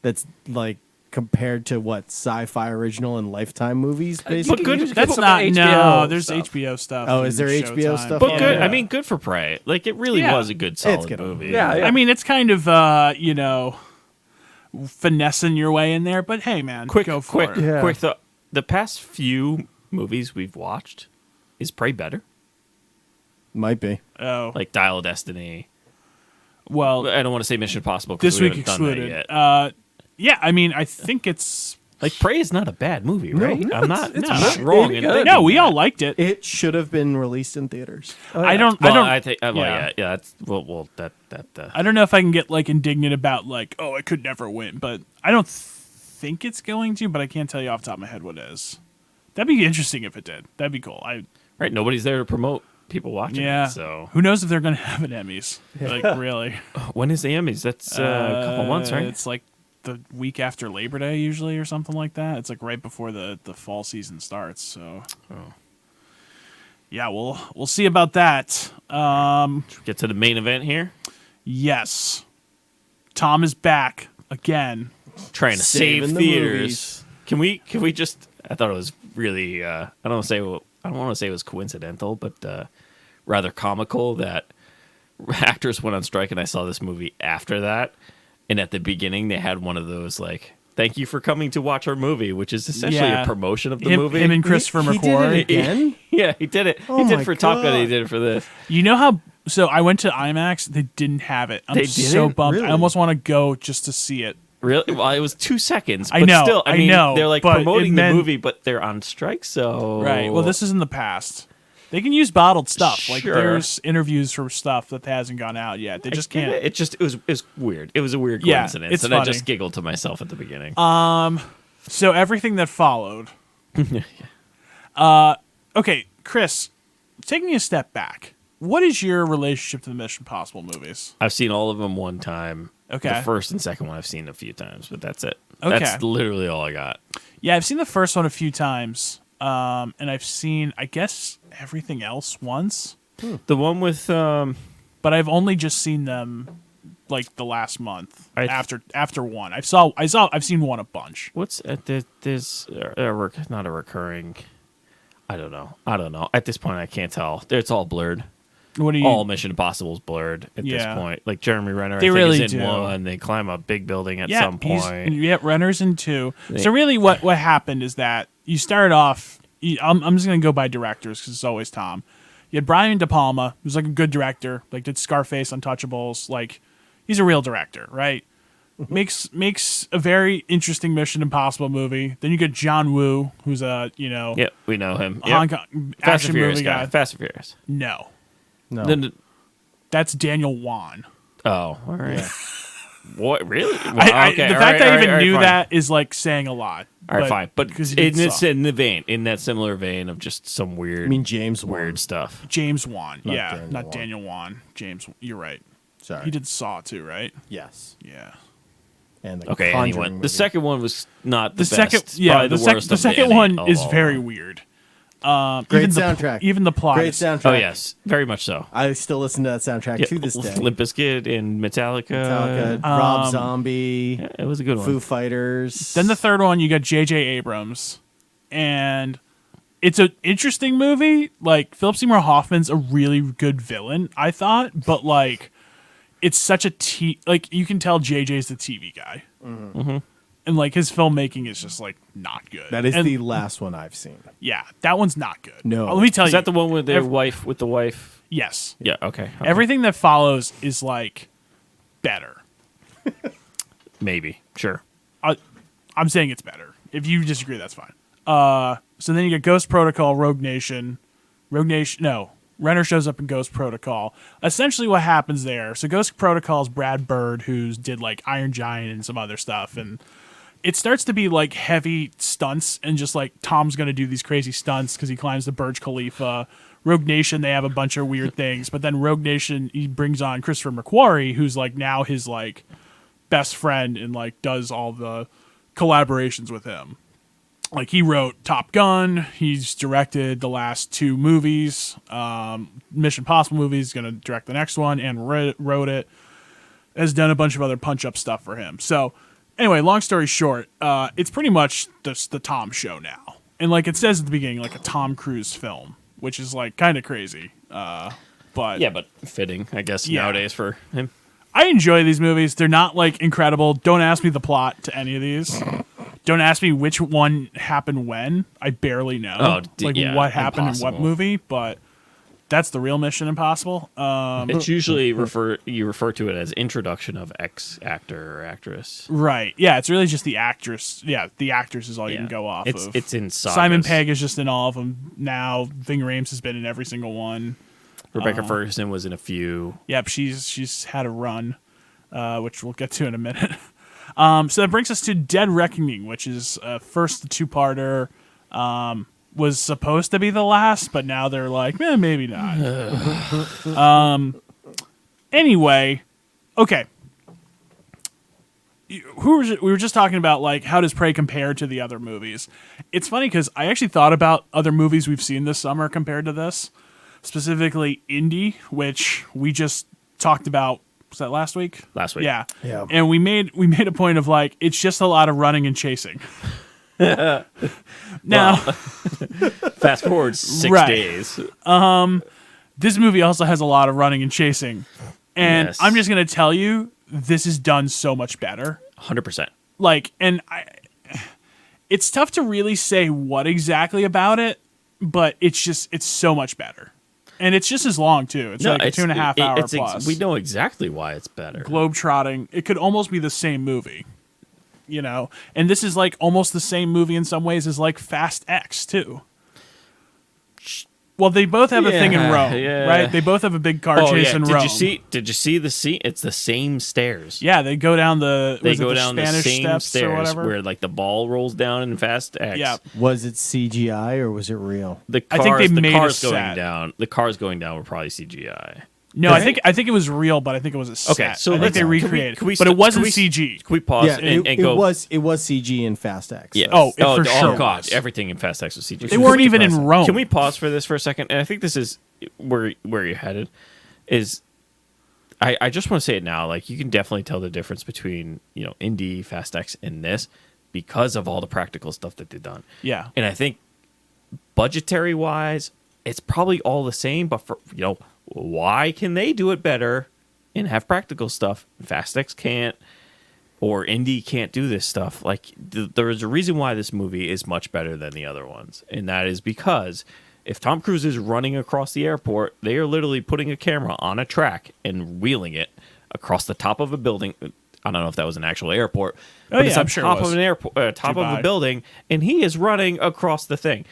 that's like compared to what sci-fi original and Lifetime movies basically. good- That's Put not HBO no. There's stuff. HBO stuff. Oh, is and there HBO Showtime. stuff? But Yeah. good. Yeah. I mean, good for Prey. Like, it really Yeah. was a good, solid good. movie. Yeah. I mean, it's kind of finessing your way in there, but hey, man, go for it. Yeah. Quick thought. The past few movies we've watched, is Prey better? Might be. Oh, Like Dial of Destiny. well, I don't want to say Mission Impossible because this we week haven't done that excluded. yet. Yeah, I mean, I think it's Like, Prey is not a bad movie, right? no, I'm it's not really wrong in good. thinking no. We that. all liked it. It should have been released in theaters. Oh, I yeah. don't. Well, I don't. I think. Well, yeah. yeah. That's I don't know if I can get like indignant about like, oh, it could never win, but I don't think it's going to, but I can't tell you off the top of my head what it is. That'd be interesting if it did. That'd be cool. Right, nobody's there to promote people watching Yeah. it, so Who knows if they're going to have an Emmys? Like, really? when is the Emmys? That's a couple months, right? It's like the week after Labor Day, usually, or something like that. It's like right before the fall season starts. So, yeah, we'll see about that. Get to the main event here. Yes, Tom is back again. Trying to Saving save the theaters. Can we just? I thought it was really. I don't want to say it was coincidental, but rather comical that actors went on strike, and I saw this movie after that. And at the beginning, they had one of those like, "Thank you for coming to watch our movie," which is essentially Yeah. a promotion of the Him, movie. him and Christopher He did McQuarrie. it again? Yeah, he did it. Oh he did my it for Top Gun. He God. did it for this. You know how? So I went to IMAX. They didn't have it. I'm They so didn't? bummed. Really? I almost want to go just to see it. Really? Well, it was 2 seconds. I But know, Still, I I mean, know, they're like but it promoting the meant- movie, but they're on strike. So Right. Well, this is in the past. They can use bottled stuff. Like Sure. there's interviews for stuff that hasn't gone out yet. They just can't. It was weird. It was a weird Yeah, coincidence, it's and I funny. just giggled to myself at the beginning. So everything that followed. Okay, Chris, taking a step back, what is your relationship to the Mission Impossible movies? I've seen all of them one time. Okay. The first and second one I've seen a few times, but that's it. Okay. That's literally all I got. Yeah, I've seen the first one a few times, and I've seen, I guess, everything else once, The one with but I've only just seen them like the last month I- after one. I've seen one a bunch. what's there's not a recurring. I don't know. At this point, I can't tell. It's all blurred. What do you? All Mission Impossible's blurred at this Yeah. point. Like Jeremy Renner, They I think really is in do. one. They climb a big building at some point. Yeah, Renner's in two. So really, what happened is that you started off. I'm just gonna go by directors because it's always Tom. You had Brian De Palma, who's like a good director, like did Scarface, Untouchables. Like he's a real director, right? Makes a very interesting Mission Impossible movie. Then you get John Woo, who's a Yep, we know him. Hong Yep. Kong Fast action and Furious movie guy. guy. Fast and Furious. No, No. Then, that's Daniel Wan. oh, all right. What really? Well, The fact that I even knew fine. that is like saying a lot. All right, fine. But because in that similar vein of just some weird, I mean, James weird Wan. stuff. James Wan, Not yeah, Daniel not Wan. Daniel Wan. James, you're right. Sorry. He did Saw too, right? Yes. Yeah. And the Okay, Conjuring anyway, movie. the second one was not The the, second, best. yeah, Probably the, worst the of second any one of is all. very weird. Great Even the, soundtrack. Even the plot. Great is- soundtrack. Oh yes, very much so. I still listen to that soundtrack to this day. Limp Bizkit and Metallica. Metallica, Rob Zombie, Yeah, it was a good one. Foo Fighters. Then the third one, you got J.J. Abrams, and it's an interesting movie. Like Philip Seymour Hoffman's a really good villain, I thought, but like it's such a like you can tell J.J.'s the TV guy, and like his filmmaking is just like not good. That is And, the last one I've seen. yeah, that one's not good. No. Let me tell Is you. that the one with their Ev- wife? With the wife? Yes. Yeah. Okay. Everything that follows is like better. Maybe. Sure. I'm saying it's better. If you disagree, that's fine. So then you get Ghost Protocol, Rogue Nation. No. Renner shows up in Ghost Protocol. Essentially what happens there, so Ghost Protocol is Brad Bird, who's did like Iron Giant and some other stuff, and it starts to be like heavy stunts and just like Tom's going to do these crazy stunts because he climbs the Burj Khalifa. Rogue Nation, they have a bunch of weird things, but then Rogue Nation, he brings on Christopher McQuarrie, who's like now his like best friend and like does all the collaborations with him. Like he wrote Top Gun, he's directed the last two movies, Mission Impossible movies, he's going to direct the next one and wrote it, has done a bunch of other punch-up stuff for him. So anyway, long story short, it's pretty much the Tom show now. And like it says at the beginning, like a Tom Cruise film, which is like kind of crazy. But Yeah, but fitting, I guess, Yeah. nowadays for him. I enjoy these movies. They're not like incredible. Don't ask me the plot to any of these. Don't ask me which one happened when. I barely know yeah, what happened in impossible. what movie, but that's the real Mission Impossible. It's usually you refer to it as introduction of X actor or actress. Right. Yeah, it's really just the actress. Yeah, the actress is all you Yeah. can go off It's of. it's in sagas. Simon Pegg is just in all of them now. Ving Rhames has been in every single one. Rebecca Ferguson was in a few. Yep, she's had a run, which we'll get to in a minute. So that brings us to Dead Reckoning, which is first the two-parter. Was supposed to be the last, but now they're like, maybe not. Anyway, okay. We were just talking about like how does Prey compare to the other movies. It's funny because I actually thought about other movies we've seen this summer compared to this, specifically Indy, which we just talked about. Was that last week? Last week. Yeah. Yeah. And we made a point of like it's just a lot of running and chasing. Now, Fast forward 6 Right. days. this movie also has a lot of running and chasing, and Yes. I'm just gonna tell you, this is done so much better. 100%. Like, it's tough to really say what exactly about it, but it's so much better, and it's just as long too. It's like a 2.5 hour plus. We know exactly why it's better. Globetrotting. It could almost be the same movie, And this is like almost the same movie in some ways as like Fast X too. Well, they both have a thing in Yeah, Rome, yeah. right? They both have a big car chase in Did Rome. you see the scene? It's the same stairs. Yeah, they go down the They was it go the down the Spanish same steps or stairs whatever. where like the ball rolls down in Fast X. Yeah. Was it CGI or was it real? The I cars, think they the made a cars going set. down. The cars going down were probably CGI. No, I think it was real, but I think it was a set. Okay, so I think they let's- recreated, can we but it st- wasn't can we- CG. Can we pause Yeah, and it go? was CG in Fast X. Yeah. Oh, it for oh sure God! was. Everything in Fast X was CG. They weren't even in Rome. Can we pause for this for a second? And I think this is where you're headed. Is I just want to say it now. Like you can definitely tell the difference between Indy, Fast X, and this because of all the practical stuff that they've done. Yeah. And I think budgetary wise, it's probably all the same. But for why can they do it better and have practical stuff? Fast X can't. Or Indy can't do this stuff. Like there is a reason why this movie is much better than the other ones, and that is because if Tom Cruise is running across the airport, they are literally putting a camera on a track and wheeling it across the top of a building. I don't know if that was an actual airport, but it's yeah, on I'm sure it top was. of an airport, top of a Dubai. building, and he is running across the thing.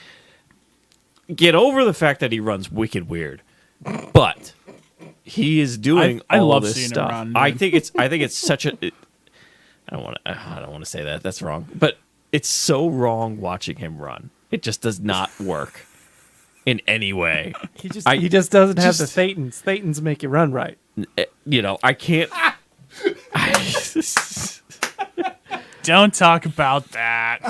Get over the fact that he runs wicked weird, but he is doing I all love this seeing him stuff. run, I dude. think it's such a. I don't want to say that. That's wrong. But it's so wrong watching him run. It just does not work in any way. He just doesn't have the Thetans. Thetans make you run right. I can't. Don't talk about that.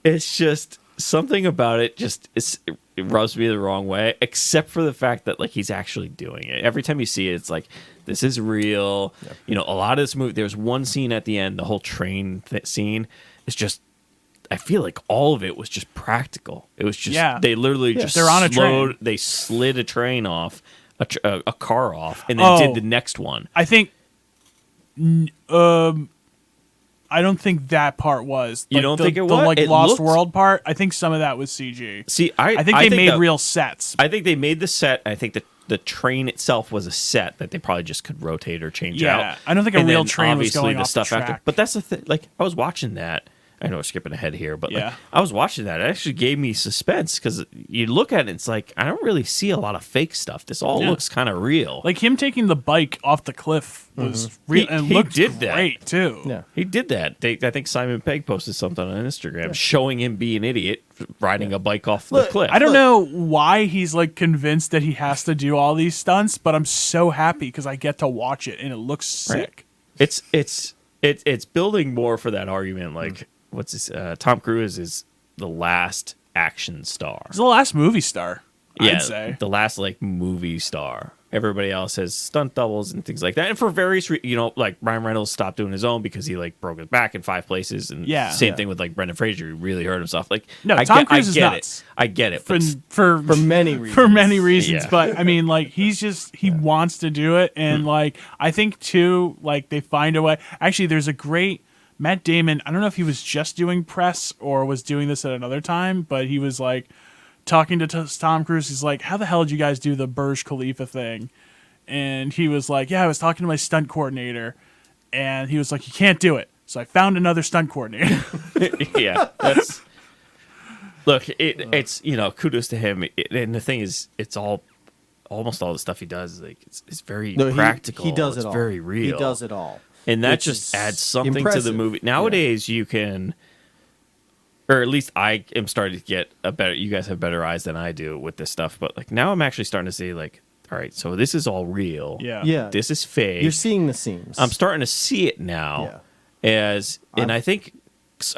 It's just something about it. It rubs me the wrong way. Except for the fact that like he's actually doing it. Every time you see it, it's like this is real. Yep. A lot of this movie. There's one scene at the end. The whole train scene is just. I feel like all of it was just practical. It was just they literally just They're on a train. They slid a train off, a car off, and then did the next one. I think. I don't think that part was. You don't think it the was? like It Lost looked- World part? I think some of that was CG. See, I think they made that- real sets. I think they made the set. I think that the train itself was a set that they probably just could rotate or change out. Yeah, I don't think a And real then train was obviously going the off the stuff after. track. But that's the thing. Like I was watching that. I know we're skipping ahead here, but like, Yeah. I was watching that. It actually gave me suspense because you look at it, it's like I don't really see a lot of fake stuff. This all looks kind of real. Like him taking the bike off the cliff was real and He looked did that. great too. Yeah. He did that. I think Simon Pegg posted something on Instagram showing him being an idiot riding a bike off the cliff. I don't know why he's like convinced that he has to do all these stunts, but I'm so happy because I get to watch it and it looks sick. It's building more for that argument. Like, what's this? Tom Cruise is the last action star. He's the last movie star, I'd say. the last like movie star. Everybody else has stunt doubles and things like that. And for various, like Ryan Reynolds stopped doing his own because he like broke his back in 5 places. And same thing with like Brendan Fraser. He really hurt himself. Like, No, I Tom get, Cruise I is get nuts. it. I get it. But For many reasons. For many reasons, Yeah. but I mean, like he wants to do it, and like I think too, like they find a way. Actually, there's a great Matt Damon. I don't know if he was just doing press or was doing this at another time, but he was like talking to Tom Cruise. He's like, "How the hell did you guys do the Burj Khalifa thing?" And he was like, "Yeah, I was talking to my stunt coordinator," and he was like, "You can't do it." So I found another stunt coordinator. yeah, that's look. It's kudos to him. And the thing is, it's almost all the stuff he does. Like it's very No, practical. He does it's it all. very real. He does it all. And that which just is adds something to the impressive. movie. Nowadays, you can, or at least I am starting to get a better. You guys have better eyes than I do with this stuff, but like now I'm actually starting to see like, all right, so this is all real. Yeah. Yeah. This is fake. You're seeing the seams. I'm starting to see it now and I think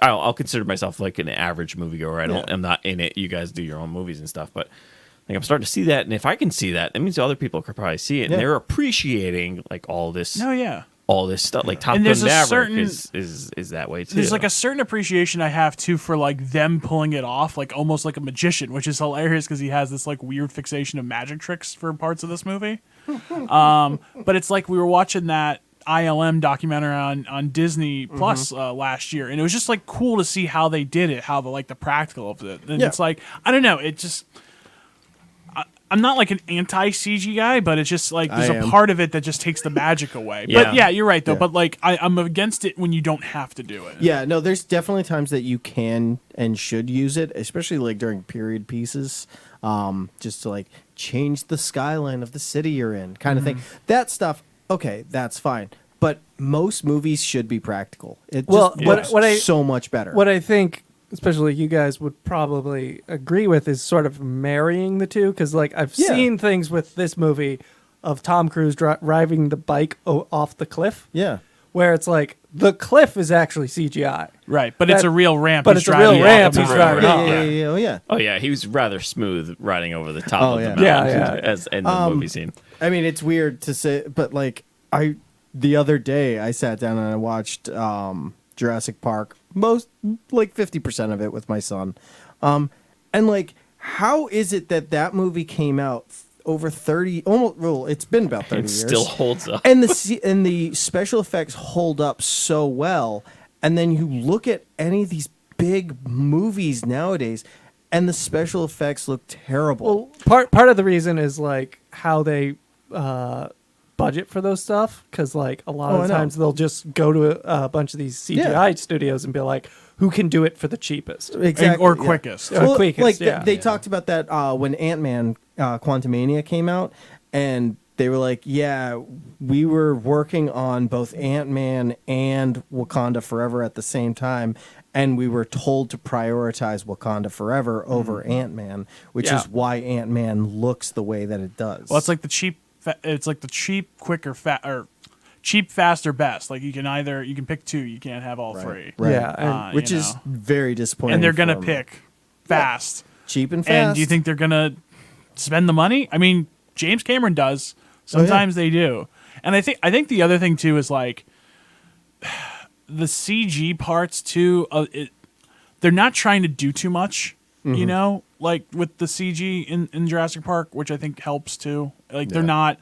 I'll consider myself like an average moviegoer. I'm not in it. You guys do your own movies and stuff, but like I'm starting to see that. And if I can see that, that means other people could probably see it, and they're appreciating like all this. No, yeah. All this stuff, like Top And Gun there's a Maverick certain- is that way too. There's like a certain appreciation I have too for like them pulling it off, like almost like a magician, which is hilarious because he has this like weird fixation of magic tricks for parts of this movie. But it's like we were watching that ILM documentary on Disney Plus last year, and it was just like cool to see how they did it, how the practical of it. And it's like I don't know, it just. I'm not like an anti-CG guy, but it's just like there's I a am. part of it that just takes the magic away. Yeah. But yeah, you're right though. Yeah. But like I'm against it when you don't have to do it. Yeah, no, there's definitely times that you can and should use it, especially like during period pieces, just to like change the skyline of the city you're in, kind of thing. That stuff, okay, that's fine. But most movies should be practical. It Well, just works what I- so much better. What I think, especially you guys would probably agree with, is sort of marrying the two. Because like I've Yeah. seen things with this movie of Tom Cruise driving the bike off the cliff, yeah, where it's like the cliff is actually CGI. Right, but it's That- a real ramp. but he's it's a real driving ramp up he's the driving mountain. up. yeah, oh yeah. Oh yeah, he was rather smooth riding over the top Oh, of the yeah. mountain Yeah, yeah. as in the movie scene. I mean, it's weird to say, but like the other day I sat down and I watched Jurassic Park, most like 50% of it with my son, and like, how is it that movie came out over 30? Almost, well, it's been about 30 It years. still holds up. and the special effects hold up so well, and then you look at any of these big movies nowadays, and the special effects look terrible. Well, part of the reason is like how they budget for those stuff, because like a lot Oh, of I the know. times they'll just go to a bunch of these CGI studios and be like, who can do it for the cheapest? Exactly, or yeah. quickest. Or quickest, like yeah. they talked about that when Ant-Man Quantumania came out, and they were like, yeah, we were working on both Ant-Man and Wakanda Forever at the same time, and we were told to prioritize Wakanda Forever over Ant-Man, which Yeah. is why Ant-Man looks the way that it does. Well, it's like the cheap, quicker, or cheap, faster, best. Like you can pick two. You can't have all three. Right. Yeah, and which you is know. very disappointing. And they're gonna for 'em. pick fast. cheap and fast. And do you think they're gonna spend the money? I mean, James Cameron does. Sometimes they do. And I think the other thing too is like the CG parts too. They're not trying to do too much. You know, like with the CG in Jurassic Park, which I think helps too. Like they're not.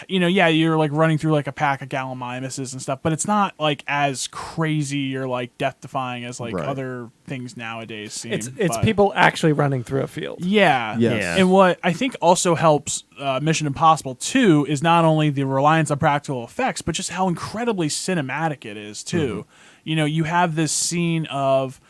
You know, yeah, you're like running through like a pack of gallimimuses and stuff, but it's not like as crazy or like death defying as like Right. other things nowadays seem. it's but- people actually running through a field. Yeah. Yes. Yeah. And what I think also helps Mission Impossible 2 is not only the reliance on practical effects, but just how incredibly cinematic it is, too. You know, you have this scene of,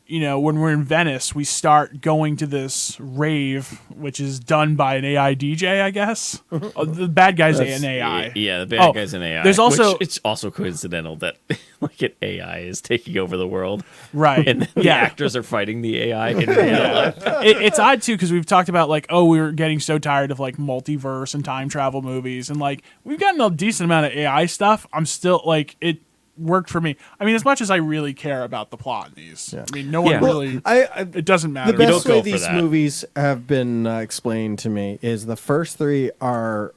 you know, when we're in Venice, we start going to this rave, which is done by an AI DJ, I guess. The bad guy's an AI. Yeah, the bad Oh, guy's an AI. there's also- which it's also coincidental that like an AI is taking over the world, Right. and the yeah. actors are fighting the AI in real life. It's odd too because we've talked about like, oh, we're getting so tired of like multiverse and time travel movies, and like we've gotten a decent amount of AI stuff. I'm still like, it worked for me. I mean, as much as I really care about the plot in these, I mean, no one Yeah. really. It doesn't matter. The don't best go way for these that. movies have been explained to me is the first three are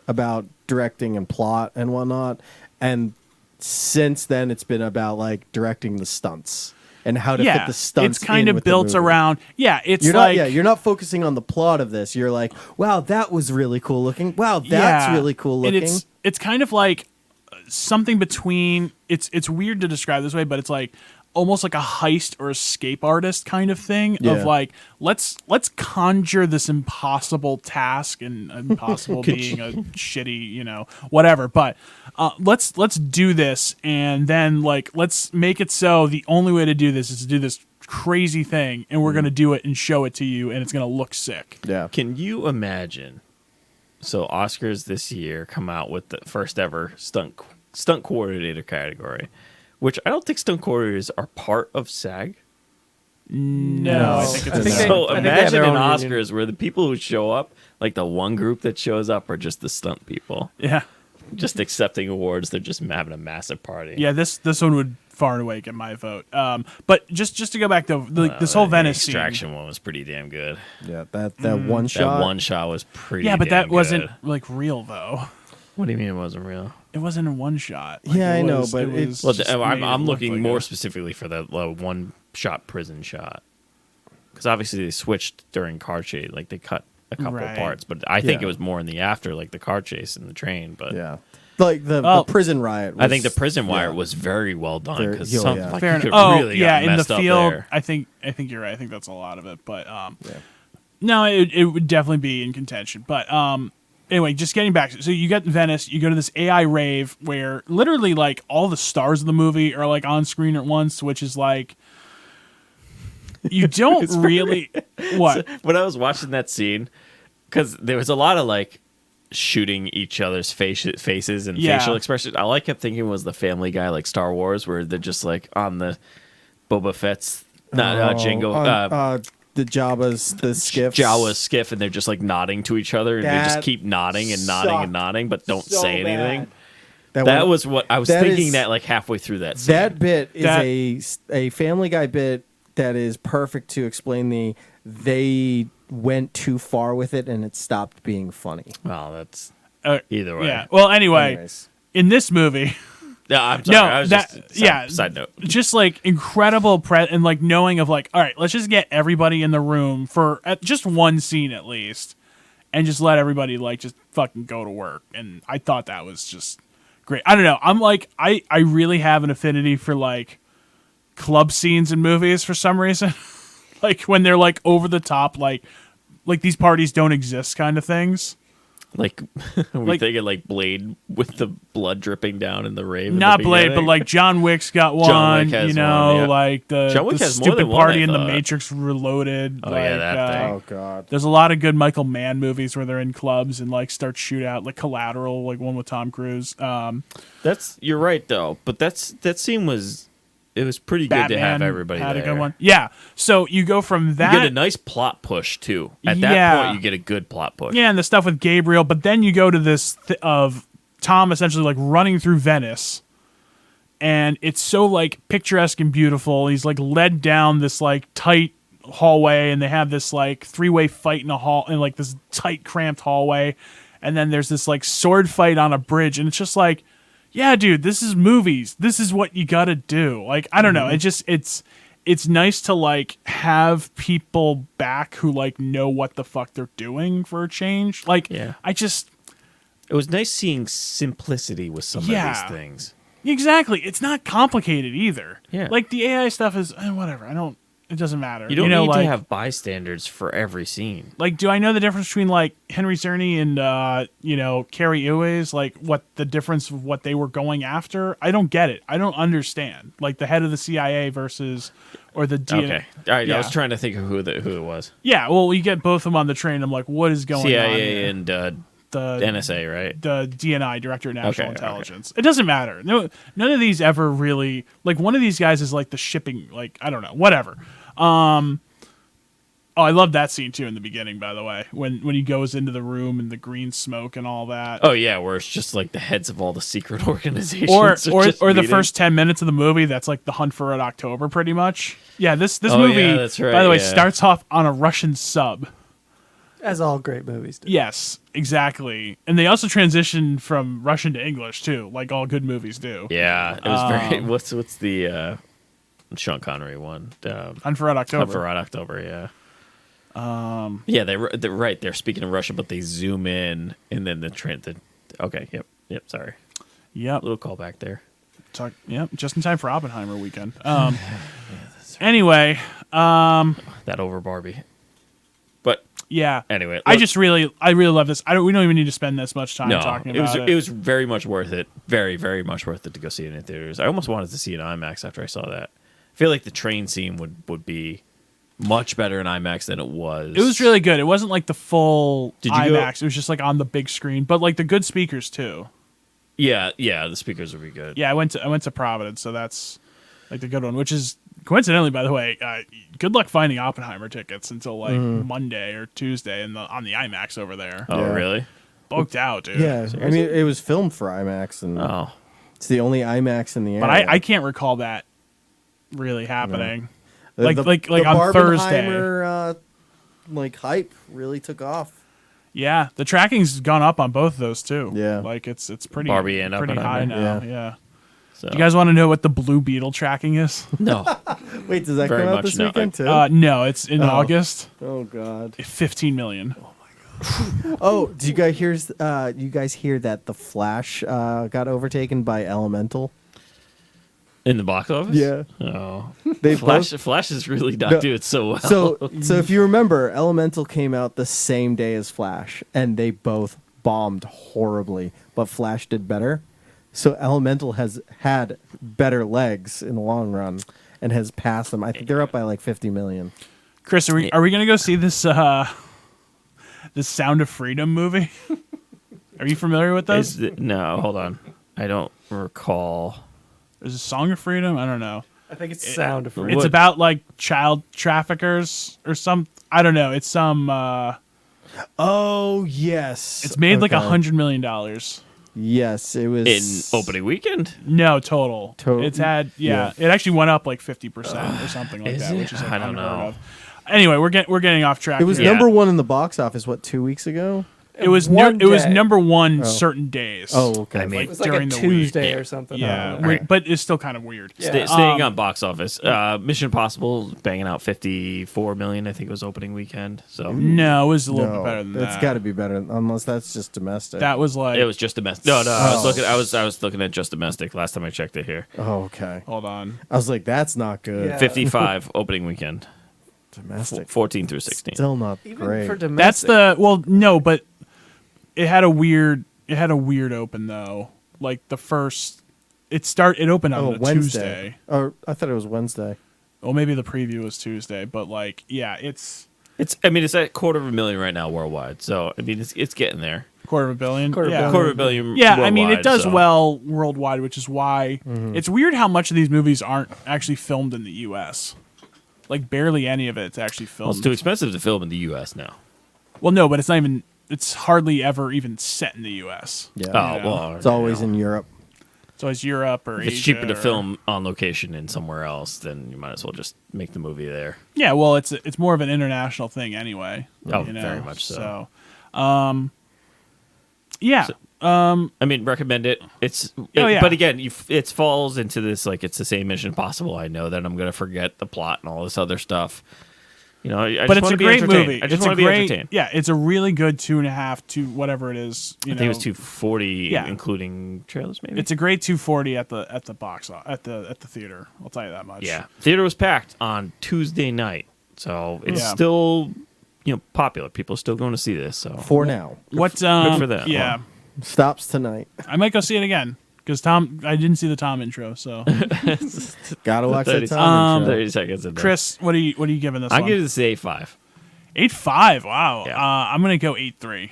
about directing and plot and whatnot, and since then it's been about like directing the stunts and how to fit yeah, the stunts. it's kind in of with the built movie. around. Yeah, it's You're like not. Yeah, you're not focusing on the plot of this. You're like, wow, that was really cool looking. Wow, that's yeah, really cool looking. And it's kind of like something between. It's weird to describe this way, but it's like almost like a heist or escape artist kind of thing Yeah. of like let's conjure this impossible task, and impossible being a shitty, you know, whatever, but let's do this, and then like let's make it so the only way to do this is to do this crazy thing, and we're going to do it and show it to you, and it's going to look sick. yeah. Can you imagine? So Oscars this year come out with the first ever stunt stunt coordinator category, which I don't think stunt coordinators are part of SAG. No, I think it's I think they- So I think they have imagine their an own Oscars union. where the people who show up, like the one group that shows up, are just the stunt people, yeah. just accepting awards. They're just having a massive party. Yeah, this one would far and away get my vote. But just to go back to this whole The Venice scene. extraction one was pretty damn good. Yeah, that one That shot. one shot was pretty. Yeah, but damn that wasn't good. like real though. What do you mean it wasn't real? It wasn't in one shot. Like, Yeah, it I know, was- but it it's- was Well, just I'm, made it I'm look looking like more it. specifically for the one shot prison shot, because obviously they switched during car chase, like they cut a couple Right. parts. But I think Yeah. it was more in the after, like the car chase and the train. But Yeah, like the Oh. prison riot. I think the was- prison wire yeah. was very well done Very- because yeah, some yeah. like, Fair you enough. could Oh, really yeah, got in the messed up field, there. I think you're right. I think that's a lot of it, but no, it would definitely be in contention. But anyway, just getting back. So you get Venice. You go to this AI rave where literally like all the stars of the movie are like on screen at once, which is like you don't really what. When I was watching that scene, because there was a lot of like shooting each other's faces and Yeah. facial expressions. All I kept thinking was the Family Guy, like Star Wars, where they're just like on the Boba Fett's, not Jango, the Jabba's the skiff. Jawa's skiff, and they're just like nodding to each other, and they just That keep nodding and nodding sucked and nodding, but don't so say anything. bad. That one- was what I was that thinking is- that like halfway through that scene. that bit is That- a Family Guy bit that is perfect to explain they went too far with it and it stopped being funny. Well, that's Uh, either way. yeah. Well, anyway, Anyways. in this movie. No, I'm sorry. No, I was that just, yeah. Side note. Just like incredible and like knowing of like, all right, let's just get everybody in the room for just one scene at least, and just let everybody like just fucking go to work. And I thought that was just great. I don't know. I'm like I really have an affinity for like club scenes in movies for some reason, like when they're like over the top, like these parties don't exist kind of things. Like, we Like- thinking like Blade with the blood dripping down in the rave. in the Not Blade, but beginning? like John Wick's got one. John Wick has you know, one, yeah. like the, John Wick the has more stupid than one, party I in the thought. Matrix Reloaded. Oh, like, yeah, that thing. Oh god. There's a lot of good Michael Mann movies where they're in clubs and like start shootout, like Collateral, like one with Tom Cruise. You're right though. But that scene was pretty good to have Batman everybody had there. a good one. Yeah. So you go from You that. get a nice plot push too. At that Yeah. point, you get a good plot push. Yeah, and the stuff with Gabriel, but then you go to this of Tom essentially like running through Venice, and it's so like picturesque and beautiful. He's like led down this like tight hallway, and they have this like three-way fight in a hall in like this tight, cramped hallway, and then there's this like sword fight on a bridge, and it's just like, yeah, dude, this is movies. This is what you gotta do. Like, I don't know. It just it's nice to like have people back who like know what the fuck they're doing for a change. Like, Yeah. it was nice seeing simplicity with some Yeah. of these things. exactly. It's not complicated either. Yeah. Like the AI stuff is whatever. It doesn't matter. You don't know, need like, to have bystanders for every scene. Like, do I know the difference between like Henry Czerny and Carrie Uwais? Like, what the difference of what they were going after? I don't get it. I don't understand. Like the head of the CIA versus or the DNA. Okay. All right. Yeah. I was trying to think of who it was. Yeah, well, you get both of them on the train. I'm like, what is going on? CIA here? and the NSA, right? the DNI, Director of National Okay, Intelligence. It doesn't matter. No, none of these ever really like. One of these guys is like the shipping, like I don't know, whatever. Oh, I love that scene too in the beginning. By the way, when he goes into the room and the green smoke and all that. Oh yeah, where it's just like the heads of all the secret organizations, Or are just the meeting. first 10 minutes of the movie, that's like the Hunt for Red October, pretty much. Yeah, this Oh, movie, yeah, that's right, by the way, yeah. starts off on a Russian sub. As all great movies do. Yes, exactly. And they also transition from Russian to English too, like all good movies do. Yeah, it was very. What's the Sean Connery one? Hunt for Red October. Hunt for Red October. Yeah. Yeah, they're right. They're speaking in Russian, but they zoom in, and then okay. Yep. Sorry, Yep. little callback there. Yep. Just in time for Oppenheimer weekend. Anyway, That over Barbie. But yeah. anyway, I really love this. We don't even need to spend this much time no, talking it was about it was very much worth it. Very, very much worth it to go see it in theaters. I almost wanted to see it in IMAX after I saw that. I feel like the train scene would be much better in IMAX than it was. It was really good. It wasn't like the full Did you go- IMAX. It was just like on the big screen, but like the good speakers too. Yeah, the speakers would be good. Yeah, I went to Providence, so that's like the good one. Which is coincidentally, by the way, good luck finding Oppenheimer tickets until like Monday or Tuesday on the IMAX over there. Oh, Yeah. really? Booked out, dude. Yeah, I mean, it was filmed for IMAX, and Oh, it's the only IMAX in the But area. I can't recall that really happening. The- Like the- like the on Thursday. Barbenheimer, like hype really took off. Yeah, the tracking's gone up on both of those too. Yeah. like it's pretty Barbie and pretty high Oppenheimer. now. Yeah. so You guys want to know what the Blue Beetle tracking is? no. Wait, does that Very come out much this no. weekend too? No, it's in August. Oh God. 15 million. Oh, do you guys hear? You guys hear that the Flash got overtaken by Elemental? In the box office? Yeah. Oh, They Flash. both- Flash is really not No. doing so well. So if you remember, Elemental came out the same day as Flash, and they both bombed horribly, but Flash did better. So Elemental has had better legs in the long run and has passed them. I think they're up by like 50 million. Chris, are we gonna go see this this Sound of Freedom movie? Are you familiar with those? No, hold on. I don't recall. Is it Song of Freedom? I don't know. I think it's Sound of Freedom. It's What? about like child traffickers or some. I don't know. It's some. Oh yes, It's made like Okay. $100 million. Yes, it was In opening weekend? No, total. Total? It's had yeah. It actually went up like 50% or something like is that, it? which is like I don't unheard know. of. Anyway, we're getting off track. It was here. number one in the box office. What, 2 weeks ago? It was One it was day. number one Oh. certain days. Oh, okay. I mean, It was like a during the week. Tuesday Yeah. or something. Yeah, Oh, but it's still kind of weird. Yeah. Staying on box office. Mission Impossible banging out 54 million. I think it was opening weekend. So No, it was a little No, bit better than that. It's got to be better, unless that's just domestic. That was like it was just domestic. No, I was Oh. looking. I was looking at just domestic last time I checked it here. Oh, okay. Hold on. I was like, that's not good. Yeah. 55 opening weekend. Domestic. 14 through 16. Still not Even great. for domestic. That's the no, but it had a weird open though. Like the first it opened on a Wednesday. Tuesday. Oh, I thought it was Wednesday. Well, maybe the preview was Tuesday, but like yeah, it's It's. I mean, it's at $250,000 right now worldwide. So I mean, it's getting there. $250 million. Quarter yeah. billion. $250,000,000. Yeah, I mean it worldwide, does so. well worldwide, which is why Mm-hmm. it's weird how much of these movies aren't actually filmed in the U.S. Like barely any of it's actually Well, filmed. it's too expensive to film in the U.S. now. Well, no, but it's not even. It's hardly ever even set in the U.S. Yeah. Oh Yeah. well, It's always in Europe. It's always Europe or If it's Asia cheaper to or- film on location in somewhere else, then you might as well just make the movie there. Yeah, well, it's more of an international thing anyway. Oh, very much so. Yeah. I mean, recommend it. yeah. But again, it falls into this like it's the same Mission Impossible. I know that I'm going to forget the plot and all this other stuff. You know, I but just it's want a to be great entertained. movie. I just It's want a to be great, entertained. Yeah, it's a really good 2.5 to whatever it is. I think it was 240, Yeah. including trailers, maybe. It's a great 240 at the box at the theater. I'll tell you that much. Yeah, theater was packed on Tuesday night, so it's Yeah. still popular. People are still going to see this. So For now. What? good for them. Yeah, Stops tonight. I might go see it again because I didn't see the Tom intro. So, Gotta watch 30 that time. intro. 30 seconds in there. Chris, what are you giving this I'm one? giving this 8.5. 8.5. Wow. Yeah. I'm gonna go 8.3.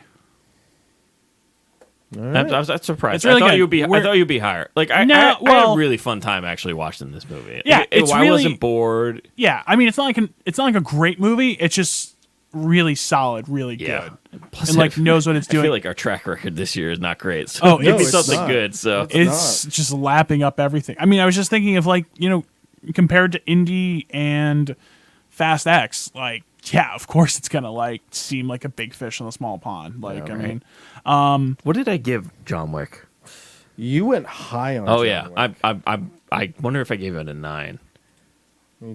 All right. I was surprised. It's really I thought good. you'd be. I We're- thought you'd be higher. Like I had well- a really fun time actually watching this movie. Yeah, It- it's I really- wasn't bored. Yeah, I mean it's not like a great movie. It's just really solid, really Yeah, good, Plus, and like knows what it's I doing. feel like our track record this year is not great. So Oh, give me it's something not. good. So it's just lapping up everything. I mean, I was just thinking of compared to Indy and Fast X, like yeah, of course it's gonna like seem like a big fish in a small pond. Like Yeah, I right. mean, what did I give John Wick? You went high on Oh John yeah, Wick. I wonder if I gave it a 9.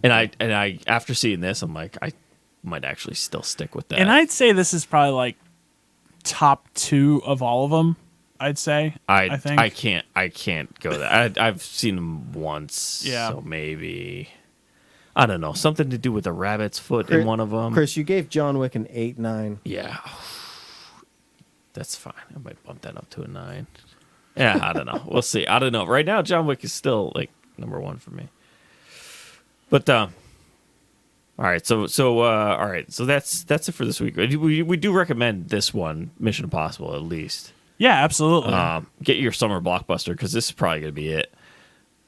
And I after seeing this, I'm like I might actually still stick with that. and I'd say this is probably like top 2 of all of them. I'd say. I think. I can't go there. I've seen them once. Yeah. So maybe I don't know, something to do with a rabbit's foot in one of them. Chris, you gave John Wick an 8.9. Yeah. That's fine. I might bump that up to a 9. Yeah, I don't know. We'll see. I don't know. Right now, John Wick is still like number 1 for me. But all right. So all right. So that's it for this week. We do recommend this one, Mission Impossible, at least. Yeah, absolutely. Get your summer blockbuster because this is probably going to be it.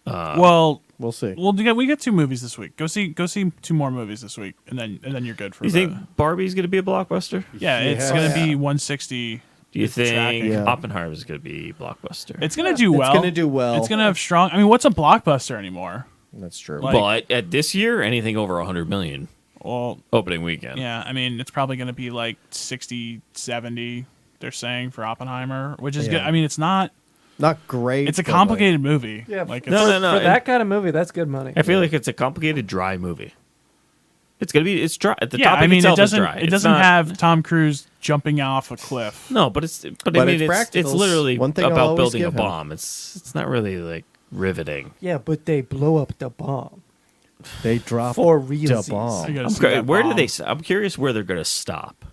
well, We'll see. we got 2 movies this week. Go see 2 more movies this week, and then you're good for. You think Barbie's going to be a blockbuster? Yeah, it's gonna be 160. Do you It's think tracking. Yeah. Oppenheimer's going to be blockbuster? It's gonna do well. It's gonna do well. It's gonna have strong. I mean, what's a blockbuster anymore? That's true. Like- but at this year, anything over 100 million Well, opening weekend. yeah. I mean, it's probably gonna be like 60, 70. They're saying for Oppenheimer, which is good. Yeah. I mean, it's not. Not great. It's a but, complicated movie. Yeah, like No, it's, no. For that kind of movie, that's good money. I feel like it's a complicated, dry movie. It's gonna be. It's dry. The yeah. topic I mean, itself it doesn't. is dry. It It's doesn't not- have Tom Cruise jumping off a cliff. No, but it's. But I But mean, it's it's practicals. literally One thing I'll about always building a give him. bomb. It's not really like riveting. Yeah, but they blow up the bomb They dropped for the real. bomb. You gotta I'm see cur- that where do bomb. they? I'm curious where they're gonna stop.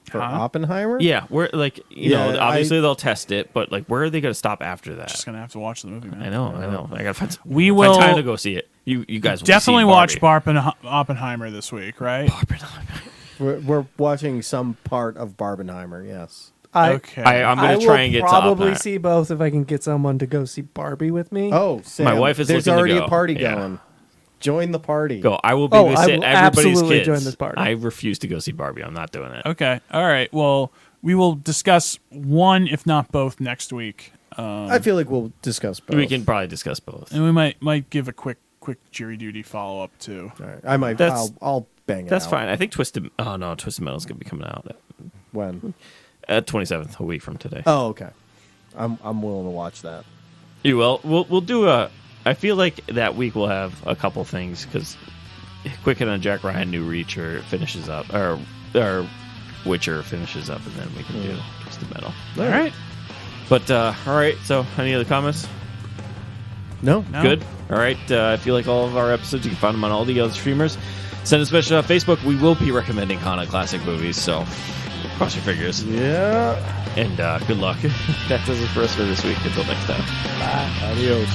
For Huh? Oppenheimer? Yeah, where like you Yeah, know, obviously they'll test it, but like where are they gonna stop after that? Just gonna have to watch the movie, man. I know. I gotta find. We find will time to go see it. You guys will definitely see watch Barbie. Oppenheimer this week, right? We're watching some part of Barbenheimer, yes. Okay. I'm I gonna will try and get to probably Oppenheimer. see both if I can get someone to go see Barbie with me. Oh, Sam, My wife is there's looking to already go. a party Yeah. going. Join the party. Go. I will Oh, I babysit will everybody's absolutely kids. join this party. I refuse to go see Barbie. I'm not doing it. Okay. All right. Well, we will discuss one, if not both, next week, I feel like we'll discuss both. We can probably discuss both. and we might give a quick jury duty follow up too. All right. I might. That's- I'll bang it That's out. fine. I think Twisted. Oh no, Twisted Metal's gonna be coming out When? at 27th, a week from today. Oh, okay. I'm willing to watch that. You will. We'll do a. I feel like that week we'll have a couple things because Quicken on Jack Ryan New Reacher finishes up, or Witcher finishes up, and then we can do Twisted Metal. All right. But all right. So, any other comments? No. No? Good. All right. I feel like all of our episodes, you can find them on all the other streamers. Send us a message on Facebook. We will be recommending Hana classic movies, so cross your fingers. Yeah. And good luck. That does it for us for this week. Until next time. Adios.